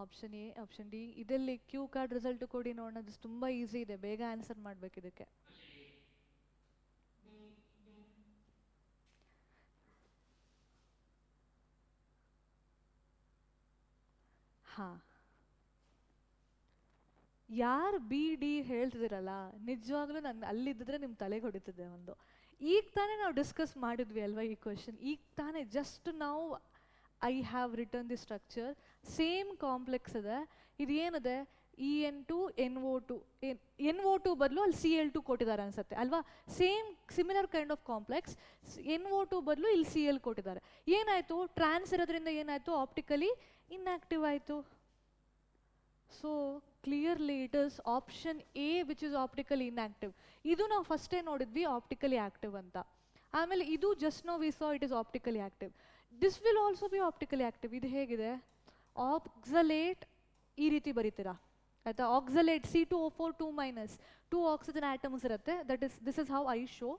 Option A, option D, ಇದರಲ್ಲಿ Q card result ಕೊಡಿ ನೋಡೋಣ. This ತುಂಬ easy ಇದೆ, ಬೇಗ answer ಮಾಡಬೇಕು ಇದಕ್ಕೆ. ಹಾಂ, ಯಾರು ಬಿ ಡಿ ಹೇಳ್ತಿದ್ದೀರಲ್ಲ, ನಿಜವಾಗ್ಲೂ ನಾನು ಅಲ್ಲಿದ್ದರೆ ನಿಮ್ಮ ತಲೆಗೆ ಹೊಡಿತಿದ್ದೆ ಒಂದು. ಈಗ ತಾನೇ ನಾವು ಡಿಸ್ಕಸ್ ಮಾಡಿದ್ವಿ ಅಲ್ವಾ ಈ ಕ್ವೆಶನ್, ಈಗ ತಾನೇ ಜಸ್ಟ್ ನಾವು I have return the structure, same complex ಇದೆ. ಇದು ಏನಿದೆ, EN2 NO2, NO2 ಬದಲು ಅಲ್ಲಿ Cl2 ಕೊಟ್ಟಿದ್ದಾರೆ ಅನ್ಸುತ್ತೆ ಅಲ್ವಾ. Same similar kind of complex, NO2 ಬದಲು ಇಲ್ಲಿ Cl ಕೊಟ್ಟಿದ್ದಾರೆ. ಏನಾಯಿತು, ಟ್ರಾನ್ಸ್ ಇರೋದ್ರಿಂದ ಏನಾಯಿತು, ಆಪ್ಟಿಕಲಿ ಇನ್ಆಕ್ಟಿವ್ ಆಯಿತು. So clearly it is option A which is optically inactive. ಇದು ನಾವು ಫಸ್ಟೇ ನೋಡಿದ್ವಿ ಆಪ್ಟಿಕಲಿ ಆಕ್ಟಿವ್ ಅಂತ. ಆಮೇಲೆ ಇದು just now we saw it is optically active. This will also be optically active. ಇದು ಹೇಗಿದೆ, ಆಕ್ಸಲೇಟ್ ಈ ರೀತಿ ಬರೀತೀರಾ ಆಯಿತಾ. ಆಕ್ಸಲೇಟ್ C2O4 2 - 2 ಆಕ್ಸಿಜನ್ ಆಟಮ್ಸ್ ಇರುತ್ತೆ, this is how I show.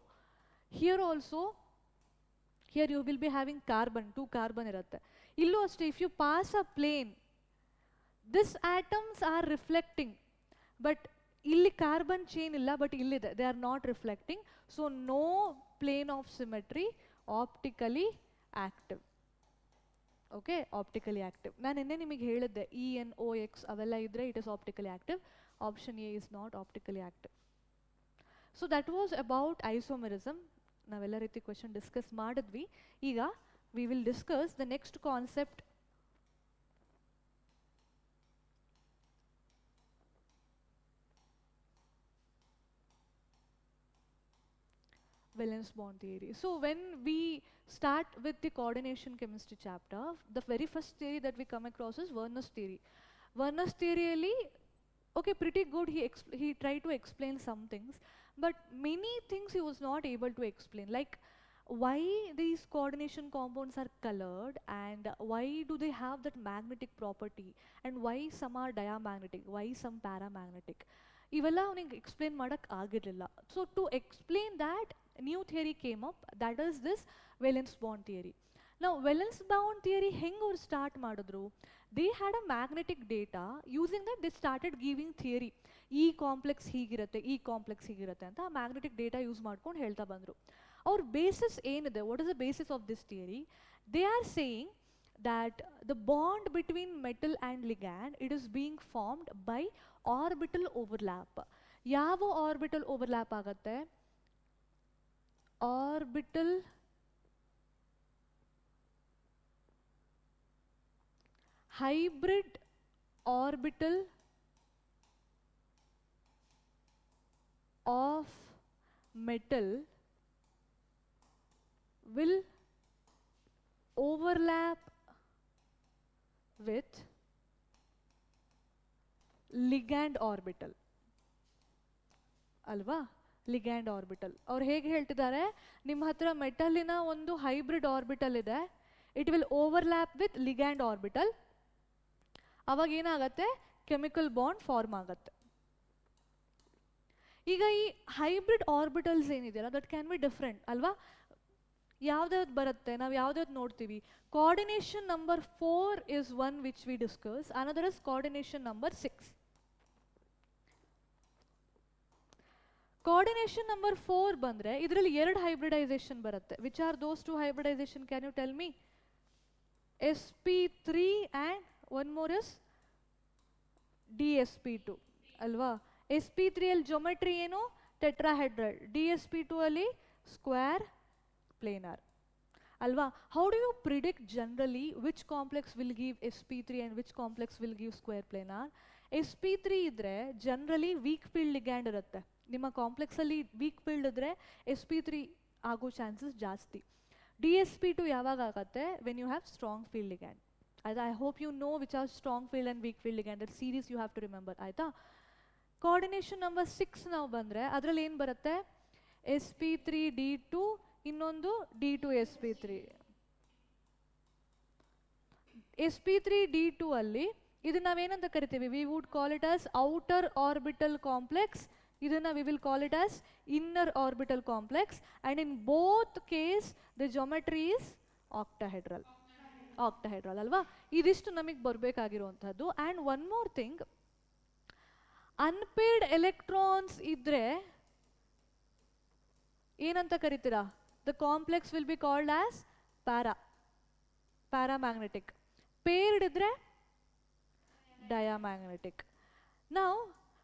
Here also, here you will be having carbon, 2 carbon irutte. Illu ಅಷ್ಟೇ, if you pass a plane, this atoms are reflecting, but ಇಲ್ಲಿ carbon chain illa, but illide they are not reflecting, so no plane of symmetry, optically active. Okay, optically active. ನಾನು ನಿನ್ನೆ ನಿಮಗೆ ಹೇಳಿದ್ದೆ ENOX ಅವೆಲ್ಲ ಇದ್ರೆ it is optically active. Option A is not optically active. So that was about isomerism. ನಾವೆಲ್ಲ ರೀತಿ question discuss ಮಾಡಿದ್ವಿ. ಈಗ we will discuss the next concept, valence bond theory. So when we start with the coordination chemistry chapter, the very first theory that we come across is Werner's theory. Werner's theory ಅಲ್ಲಿ okay, pretty good, he tried to explain some things, but many things he was not able to explain, like why these coordination compounds are colored, and why do they have that magnetic property, and why some are diamagnetic, why some paramagnetic. ಇವೆಲ್ಲ ಅವನಿಗೆ explain ಮಾಡಕ್ ಆಗಿರಲಿಲ್ಲ. So to explain that new theory came up, that is this valence bond theory. ನಾವು valence bond theory ಹೆಂಗೆ ಅವ್ರು start ಮಾಡಿದ್ರು? They had a magnetic data, using that they started giving theory. ಈ complex ಹೀಗಿರುತ್ತೆ, ಈ complex ಹೀಗಿರುತ್ತೆ ಅಂತ ಆ magnetic data use ಮಾಡ್ಕೊಂಡು ಹೇಳ್ತಾ ಬಂದರು. ಅವ್ರ ಬೇಸಿಸ್ ಏನಿದೆ, what is the basis of this theory? They are saying that the bond between metal and ligand, it is being formed by orbital overlap. ಯಾವ orbital overlap ಆಗುತ್ತೆ? Orbital hybrid orbital of metal will overlap with ligand orbital ಅಲ್ವಾ? Ligand orbital. ಅವ್ರು ಹೇಗೆ ಹೇಳ್ತಿದ್ದಾರೆ, ನಿಮ್ಮ ಹತ್ರ ಮೆಟಲಿನ ಒಂದು hybrid orbital ಇದೆ, it will overlap with ligand orbital. ಅವಾಗ ಏನಾಗತ್ತೆ? ಕೆಮಿಕಲ್ ಬಾಂಡ್ ಫಾರ್ಮ್ ಆಗತ್ತೆ. ಈಗ ಈ ಹೈಬ್ರಿಡ್ ಆರ್ಬಿಟಲ್ಸ್ ಏನಿದೆಯಲ್ಲ, ದಟ್ ಕ್ಯಾನ್ ಬಿ ಡಿಫ್ರೆಂಟ್ ಅಲ್ವಾ? ಯಾವ್ದಾವ್ದು ಬರುತ್ತೆ, ನಾವು ಯಾವ್ದಾವ್ದು ನೋಡ್ತೀವಿ? Coordination number 4 is one which we discuss, another is coordination number 6. Coordination number 4 ಬಂದರೆ ಇದರಲ್ಲಿ 2 ಹೈಬ್ರಿಡೈಸೇಷನ್ ಬರುತ್ತೆ. Which are those 2 hybridisation? Can you tell me? sp3 and one more is dsp2 ಅಲ್ವಾ? sp3 ಅಲ್ಲಿ geometry ಏನು? ಟೆಟ್ರಾಹೆಡ್ರಲ್. dsp2 ಅಲ್ಲಿ square planar alva. How do you predict generally which complex will give sp3 and which complex will give square planar? sp3 idre generally weak field ligand irutte, ನಿಮ್ಮ complex ಅಲ್ಲಿ weak field ಇದ್ರೆ sp3 ಆಗೋ chances ಜಾಸ್ತಿ. dsp2 ಯಾವಾಗ ಆಗುತ್ತೆ? When you have strong field ligand. ಆಯ್ತಾ? I hope you know which are strong field and weak field ligand. That series you have to remember. ಆಯ್ತಾ? Coordination number 6 ನಾವು ಬಂದರೆ ಅದರಲ್ಲಿ ಏನು ಬರುತ್ತೆ? sp3d2, ಇನ್ನೊಂದು d2sp3. sp3d2 ಅಲ್ಲಿ ಇದನ್ನ ನಾವೇನಂತ ಕರಿತೀವಿ? We would call it as outer orbital complex. ಇದನ್ನ we will call it as inner orbital complex. And in both case the geometry is octahedral. Octahedral ಅಲ್ವಾ? ಇದಿಷ್ಟು ನಮಗೆ ಬರಬೇಕಾಗಿರುವಂಥದ್ದು. And one more thing, unpaired electrons ಇದ್ರೆ ಏನಂತ ಕರಿತೀರಾ? The complex will be called as paramagnetic. Paired idre diamagnetic. Now,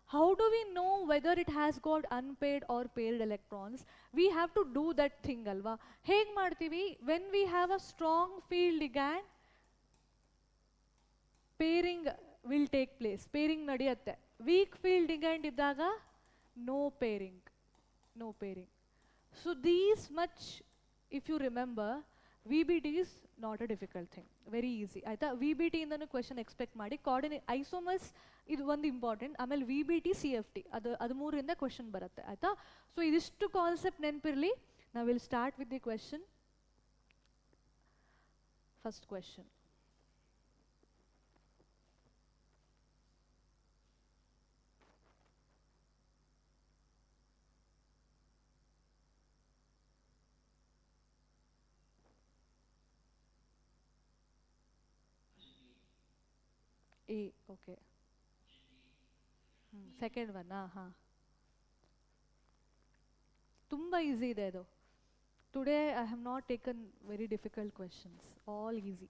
how do we know whether it has got unpaired or paired electrons? We have to do that thing alva. Hege ಮಾಡ್ತೀವಿ? When we have a strong field ligand, pairing will take place. Pairing ನಡೆಯುತ್ತೆ. Weak field ligand ಇದ್ದಾಗ no pairing. No pairing. So these much, if you remember, VBT is not a difficult thing, very easy. ಆಯ್ತಾ? VBT ಇಂದನೂ question expect ಮಾಡಿ. Isomers ಇದು ಒಂದು important. ಆಮೇಲೆ VBT CFT ಅದು ಮೂರರಿಂದ question ಬರುತ್ತೆ. ಆಯ್ತಾ? ಸೊ ಇದಿಷ್ಟು ಕಾನ್ಸೆಪ್ಟ್ ನೆನಪಿರಲಿ. ನಾವು will start with the question. First question, A okay second one ಹಾಂ ತುಂಬ ಈಸಿ ಇದೆ ಅದು. Today I have not taken very difficult questions, all easy.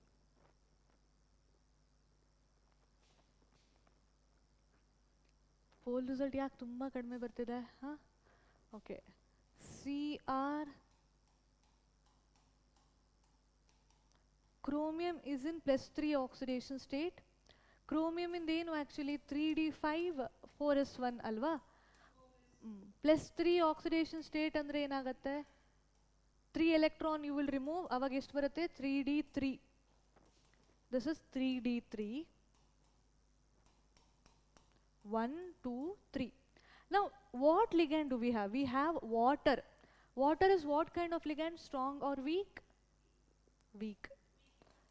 Poll result ಯಾಕೆ ತುಂಬ ಕಡಿಮೆ ಬರ್ತಿದೆ? ಹಾಂ okay. C R chromium is in +3 oxidation state. Chromium ಇಂದೇನು ಆ್ಯಕ್ಚುಲಿ 3d5 4s1 ಅಲ್ವಾ? +3 oxidation state ಅಂದರೆ ಏನಾಗುತ್ತೆ? 3 electron you will remove, ಅವಾಗ ಎಷ್ಟು ಬರುತ್ತೆ? 3d3. This is 3d3. 1 2 3. Now what ligand do we have? We have water. Water is what kind of ligand? Strong or weak? Weak.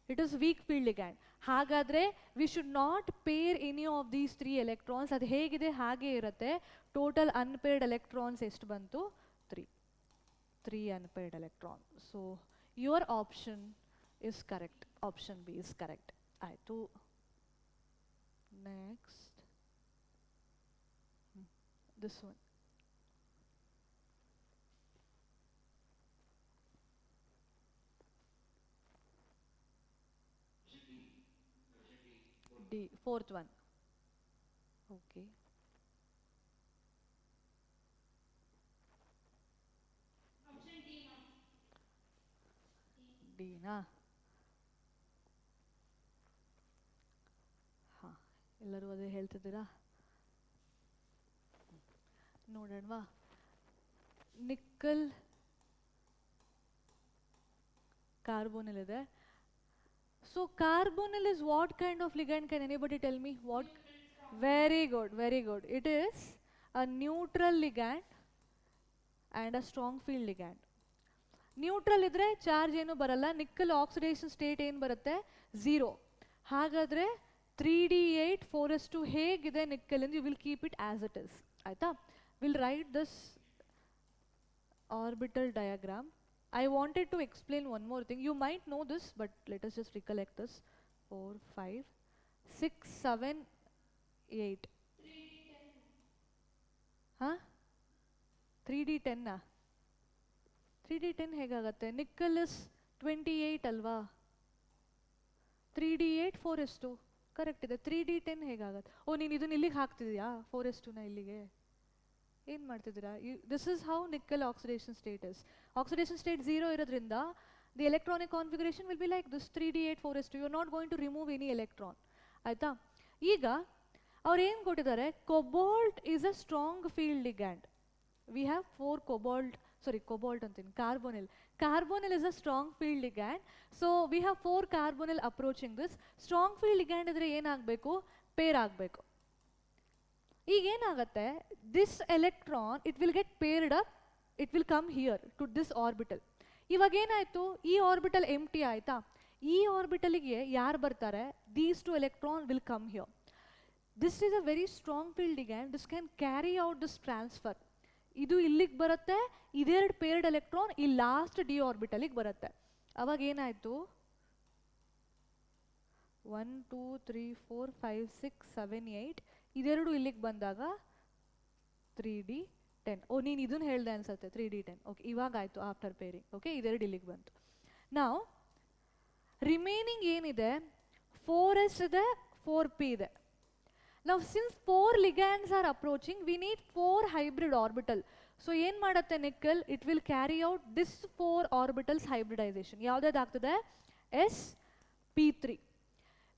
It is weak field ligand. ಹಾಗಾದರೆ we should not pair any of these 3 electrons. ಅದು ಹೇಗಿದೆ ಹಾಗೆ ಇರುತ್ತೆ. Total unpaired electrons ಎಷ್ಟು ಬಂತು? 3 unpaired electrons. So your option is correct. Option B is correct. ಆಯಿತು. Next this one. D, fourth one. Okay. D ನಾ? ಹಾಂ ಎಲ್ಲರೂ ಅದೇ ಹೇಳ್ತಿದ್ದೀರಾ? ನೋಡೋಣವಾ. ನಿಕ್ಕಲ್ ಕಾರ್ಬೋನಿಲ್ ಇದೆ. So carbonyl is what kind of ligand? Can anybody tell me what? Very good, very good. It is a neutral ligand and a strong field ligand. Neutral idre charge ಏನು ಬರಲ್ಲ. Nickel oxidation state ಏನು ಬರುತ್ತೆ? 0. ಹಾಗಾದರೆ 3d8 4s2 ಹೇಗಿದೆ nickel ಎಂದು you will keep it as it is. ಆಯಿತಾ? We'll write this orbital diagram. I wanted to explain one more thing. You might know this, but let us just recollect this. 4, 5, 6, 7, 8. 3d10. Huh? 3d10 ನಾ? 3d10 ಹೇಗಾಗತ್ತೆ? Nickel is 28 ಅಲ್ವಾ? 3d8 4s2 correct ಇದೆ. 3d10 ಹೇಗಾಗತ್ತೆ? ಓ ನೀನು ಇದನ್ನ ಇಲ್ಲಿಗೆ ಹಾಕ್ತಿದ್ಯಾ 4s2ನ ಇಲ್ಲಿಗೆ? ಏನು ಮಾಡ್ತಿದ್ದೀರಾ? This is how nickel oxidation state is. Oxidation state 0 ಇರೋದ್ರಿಂದ the electronic configuration will be like this 3d8 4s2. You are not going to remove any electron. ಆಯಿತಾ? ಈಗ ಅವ್ರು ಏನು ಕೊಟ್ಟಿದ್ದಾರೆ? Cobalt is a strong field ligand. We have 4 cobalt ಅಂತೀನಿ, carbonyl. Carbonyl is a strong field ligand. So we have 4 carbonyl approaching this. Strong field ligand ಇದ್ರೆ ಏನಾಗಬೇಕು? Peer ಆಗಬೇಕು. ಈಗ ಏನಾಗುತ್ತೆ? This electron it will get paired up, it will come here to this orbital. ಇವಾಗ ಏನಾಯಿತು? ಈ orbital ಎಂಟಿ ಆಯಿತಾ? ಈ ಆರ್ಬಿಟಲಿಗೆ ಯಾರು ಬರ್ತಾರೆ? These 2 electron will come here. This is a very strong field ligand. This can carry out this transfer. ಇದು ಇಲ್ಲಿಗೆ ಬರುತ್ತೆ, ಇದೆರಡು ಪೇರ್ಡ್ ಎಲೆಕ್ಟ್ರಾನ್ ಈ ಲಾಸ್ಟ್ ಡಿ ಆರ್ಬಿಟಲಿಗೆ ಬರುತ್ತೆ. ಅವಾಗ ಏನಾಯಿತು? 1 2 3 4 5 6 7 8 ಇದೆರಡು ಇಲ್ಲಿಗೆ ಬಂದಾಗ 3d10. ಓ ನೀನು ಇದನ್ನು ಹೇಳ್ದೆ ಅನ್ಸುತ್ತೆ 3d10. ಓಕೆ ಇವಾಗ ಆಯಿತು ಆಫ್ಟರ್ ಪೇರಿಂಗ್. ಓಕೆ ಇದೆರಡು ಇಲ್ಲಿಗೆ ಬಂತು. ನಾವು ರಿಮೈನಿಂಗ್ ಏನಿದೆ? 4s ಇದೆ, 4p ಇದೆ. Now since 4 ligands are approaching, we need 4 hybrid orbital. So ಏನು ಮಾಡುತ್ತೆ nickel? It will carry out this 4 orbitals hybridization. ಯಾವುದಾಗ್ತದೆ? sp3.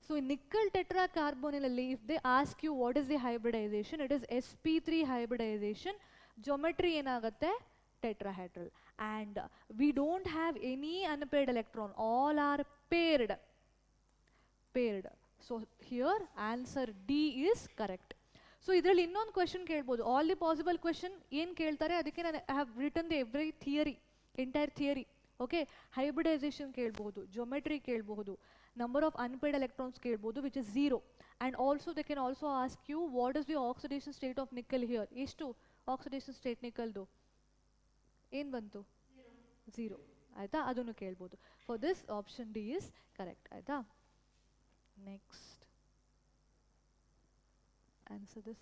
So in nickel tetracarbonyl alli, if they ask you what is the hybridization, it is sp3 hybridization. Geometry ಏನಾಗುತ್ತೆ? Tetrahedral. And we don't have any unpaired electron. All are paired. So here answer D is correct. So ಇದರಲ್ಲಿ ಇನ್ನೊಂದು question ಕೇಳ್ಬೋದು. All the possible question ಏನು ಕೇಳ್ತಾರೆ ಅದಕ್ಕೆ ನಾನು I have written the every theory, entire theory. Okay hybridisation ಕೇಳ್ಬೋದು, geometry ಕೇಳ್ಬೋದು, number of unpaired electrons ಕೇಳ್ಬೋದು which is 0. And also they can also ask you what is the oxidation state of nickel here. ಎಷ್ಟು oxidation state ನಿಕ್ಕಲ್ದು? ಏನು ಬಂತು? 0. ಆಯಿತಾ? ಅದನ್ನು ಕೇಳ್ಬೋದು. For this option D is correct. ಆಯಿತಾ? Next answer this?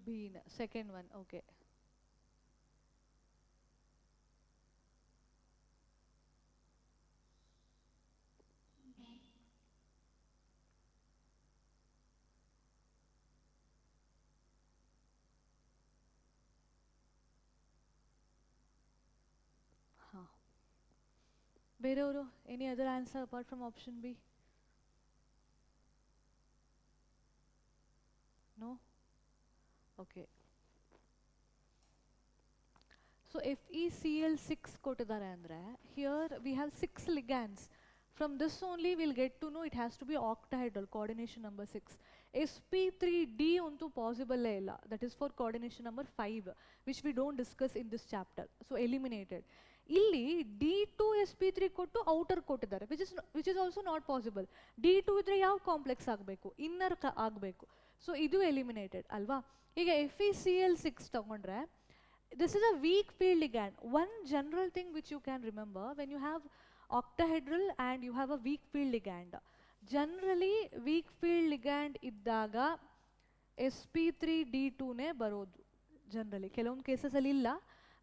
B, second one, okay. Huh. Bereoru, any other answer apart from option B? No? Okay. So FeCl6 ಕೊಟ್ಟಿದ್ದಾರೆ ಅಂದ್ರೆ here we have 6 ligands. From this only we'll get to know it has to be octahedral, coordination number 6. sp3d ಅಂತೂ possible ಇಲ್ಲ. That is for coordination number 5, which we don't discuss in this chapter. So eliminated. ಇಲ್ಲಿ D2sp3 ಕೊಟ್ಟು outer ಕೊಟ್ಟಿದ್ದಾರೆ, which is also not possible. D2 ಇದ್ರೆ ಯಾವ complex ಆಗಬೇಕು, inner ಆಗಬೇಕು. So ಇದು ಎಲಿಮಿನೇಟೆಡ್ ಅಲ್ವಾ. ಈಗ FeCl6 ತಗೊಂಡ್ರೆ this is a weak field ligand. One general thing which you can remember when you have octahedral and you have a weak field ligand, generally weak field ligand iddaga sp3d2 ನೇ ಬರೋದು generally. ಕೆಲವೊಂದು ಕೇಸಸಲ್ಲಿ ಇಲ್ಲ,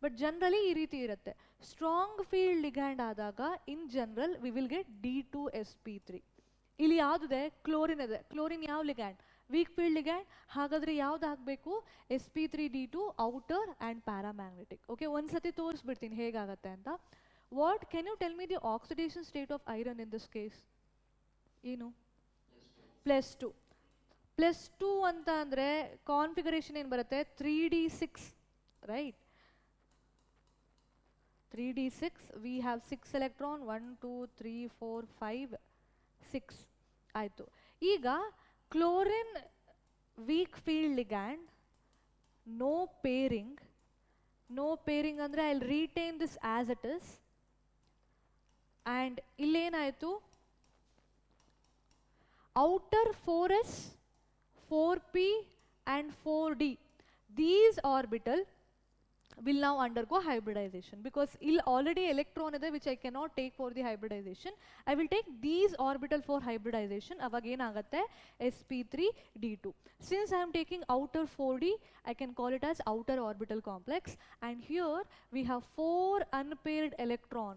but generally ಈ ರೀತಿ ಇರುತ್ತೆ. Strong field ligand ಆದಾಗ in general we will get D2sp3. ಇಲ್ಲಿ ಯಾವುದಿದೆ, ಕ್ಲೋರಿನ್ ಇದೆ. ಕ್ಲೋರಿನ್ ಯಾವ ಲಿಗ್ಯಾಂಡ್, ವೀಕ್ ಫೀಲ್ಡ್ ಲಿಗ್ಯಾಂಡ್. ಹಾಗಾದರೆ ಯಾವ್ದು ಆಗಬೇಕು, sp3d2 outer and paramagnetic. Okay, ಒಂದ್ಸತಿ ತೋರಿಸ್ಬಿಡ್ತೀನಿ ಹೇಗಾಗತ್ತೆ ಅಂತ. What can you tell me the oxidation state of iron in this case? ಏನು? +2. +2 ಅಂತ ಅಂದರೆ ಕಾನ್ಫಿಗರೇಷನ್ ಏನು ಬರುತ್ತೆ, 3d6, right? 3d6, we have 6 electron, 1 2 3 4 5 6 ಆಯಿತು. ಈಗ chlorine weak field ligand, no pairing. No pairing ಅಂದರೆ I will retain this as it is. And ಇಲ್ಲೇನಾಯಿತು, outer 4s 4p and 4d, these orbital will now undergo hybridization, because ill already electron ide which I cannot take for the hybridization. I will take these orbital for hybridization. Avag en agutte, sp3d2. Since I am taking outer 4d, I can call it as outer orbital complex. And here we have 4 unpaired electron,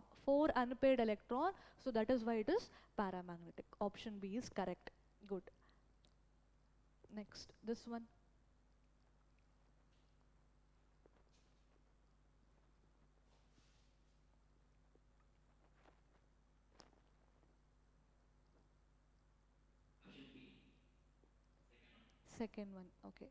so that is why it is paramagnetic. Option B is correct. Good. Next, this one. Second one, okay.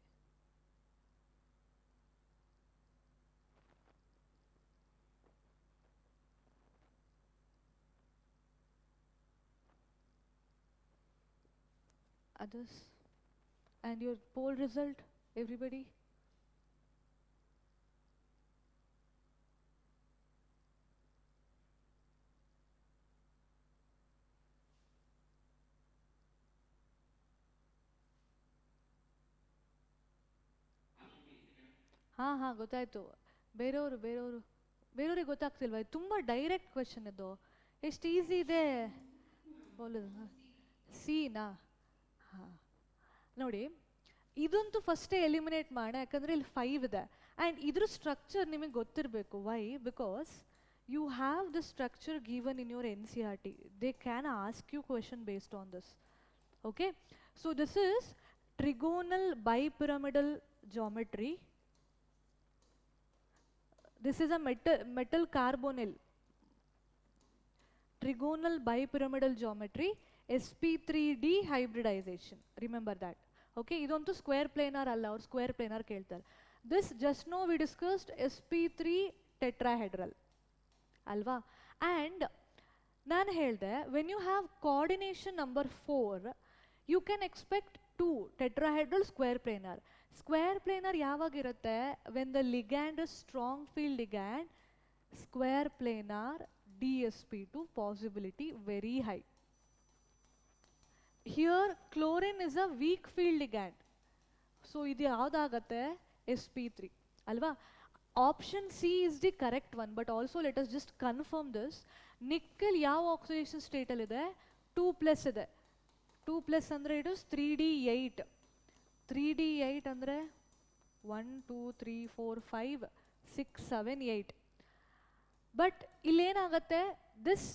Others? And your poll result, everybody? ಹಾಂ ಗೊತ್ತಾಯಿತು. ಬೇರೆಯವ್ರಿಗೆ ಗೊತ್ತಾಗ್ತಿಲ್ವಾ? ಇದು ತುಂಬ direct question ಇದು, ಎಷ್ಟು easy ಇದೆ ಬೋಲೋದು. ಸಿನಾ? ಹಾಂ ನೋಡಿ, ಇದಂತೂ ಫಸ್ಟೇ ಎಲಿಮಿನೇಟ್ ಮಾಡೋಣ, ಯಾಕಂದರೆ ಇಲ್ಲಿ 5 ಇದೆ. ಆ್ಯಂಡ್ ಇದ್ರ ಸ್ಟ್ರಕ್ಚರ್ ನಿಮಗೆ ಗೊತ್ತಿರಬೇಕು. Why? Because you have the structure given in your NCERT. They can ask you question based on this. Okay, so this is trigonal bipyramidal geometry. This is a metal carbonyl. Trigonal bipyramidal geometry, sp3d hybridization. Remember that. Okay, idantu square planar alla, or square planar keltare. This just now we discussed sp3 tetrahedral alva. And ನಾನು ಹೇಳಿದೆ, when you have coordination number 4, you can expect two tetrahedral square planar. Square planar ಯಾವಾಗಿರುತ್ತೆ? When the ligand is strong field ligand, square planar DsP2 possibility very high. Here chlorine is a weak field ligand, so ಇದು ಯಾವ್ದಾಗತ್ತೆ? sp3 ಅಲ್ವಾ? Option C is the correct one, but also let us just confirm this. Nickel ಯಾವ oxidation state ಅಲ್ಲಿ ಇದೆ? 2+ ಇದೆ. 2+ ಅಂದ್ರೆ it is 3d8. 3d8 ಅಂದ್ರೆ 1 2 3 4 5 6 7 8. But ಇಲ್ಲೇನಾಗತ್ತೆ? This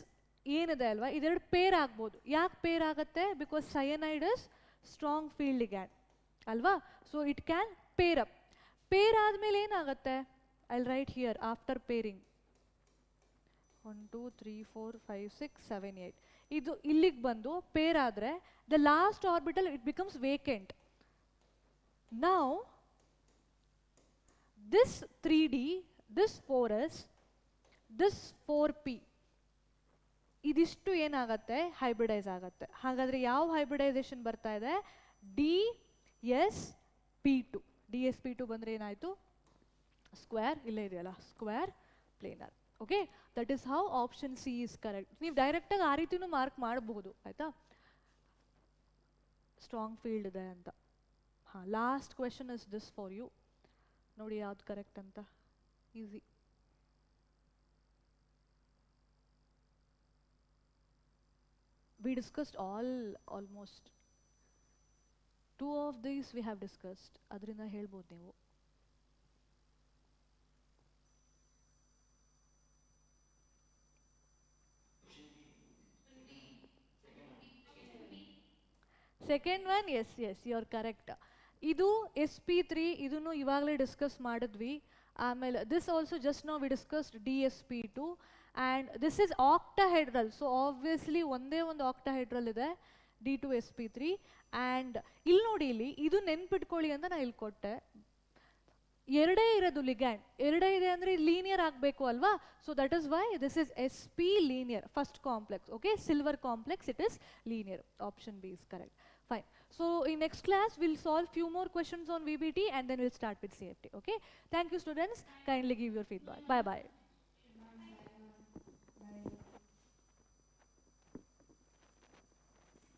ಏನಿದೆ ಅಲ್ವಾ, ಇದೆರಡು ಪೇರ್ ಆಗ್ಬೋದು. ಯಾಕೆ ಪೇರ್ ಆಗುತ್ತೆ? Because cyanide is strong field ligand ಅಲ್ವಾ? So it can pair up. Pair ಆದ್ಮೇಲೆ ಏನಾಗುತ್ತೆ? I will write here after pairing 1 2 3 4 5 6 7 8. ಇದು ಇಲ್ಲಿಗೆ ಬಂದು ಪೇರ್ ಆದರೆ the last orbital it becomes vacant. Now this 3d, this 4s, this 4p, ಇದಿಷ್ಟು ಏನಾಗತ್ತೆ? Hybridise ಆಗತ್ತೆ. ಹಾಗಾದ್ರೆ ಯಾವ ಹೈಬ್ರಿಡೈಸೇಷನ್ ಬರ್ತಾ ಇದೆ? DsP2. DsP2 ಬಂದ್ರೆ ಏನಾಯ್ತು? ಸ್ಕ್ವೇರ್, ಇಲ್ಲೇ ಇದೆಯಲ್ಲ square planar. Okay, that is how option C is correct. ನೀವು ಡೈರೆಕ್ಟಾಗಿ ಆ ರೀತಿನೂ ಮಾರ್ಕ್ ಮಾಡಬಹುದು ಆಯ್ತಾ, ಸ್ಟ್ರಾಂಗ್ ಫೀಲ್ಡ್ ಇದೆ ಅಂತ. ಹಾಂ, last question is this for you. ನೋಡಿ ಯಾವ್ದು ಕರೆಕ್ಟ್ ಅಂತ. Easy. We discussed almost 2 of these we have discussed. ಅದರಿಂದ ಹೇಳ್ಬೋದು ನೀವು. Second one, yes yes you are correct. ಇದು sp3, ಇದನ್ನು ಇವಾಗಲೇ ಡಿಸ್ಕಸ್ ಮಾಡಿದ್ವಿ. ಆಮೇಲೆ this also just now we discussed DsP2 and this is octahedral, so obviously ಒಂದೇ ಒಂದು octahedral ಇದೆ D2sp3. and ಇಲ್ಲಿ ನೋಡಿ, ಇಲ್ಲಿ ಇದು ನೆನ್ಪಿಟ್ಕೊಳ್ಳಿ ಅಂತ ನಾನು ಇಲ್ಲಿ ಕೊಟ್ಟೆ. ಎರಡೇ ಇರೋದು ಲಿಗ್ಯಾಂಡ್, ಎರಡೇ ಇದೆ ಅಂದರೆ ಲೀನಿಯರ್ ಆಗಬೇಕು ಅಲ್ವಾ? So that is why this is sp linear first complex. Okay, silver complex, it is linear. Option B is correct. Fine. So in next class we'll solve few more questions on VBT and then we'll start with CFT. Okay. Thank you students. Kindly give your feedback. Bye bye.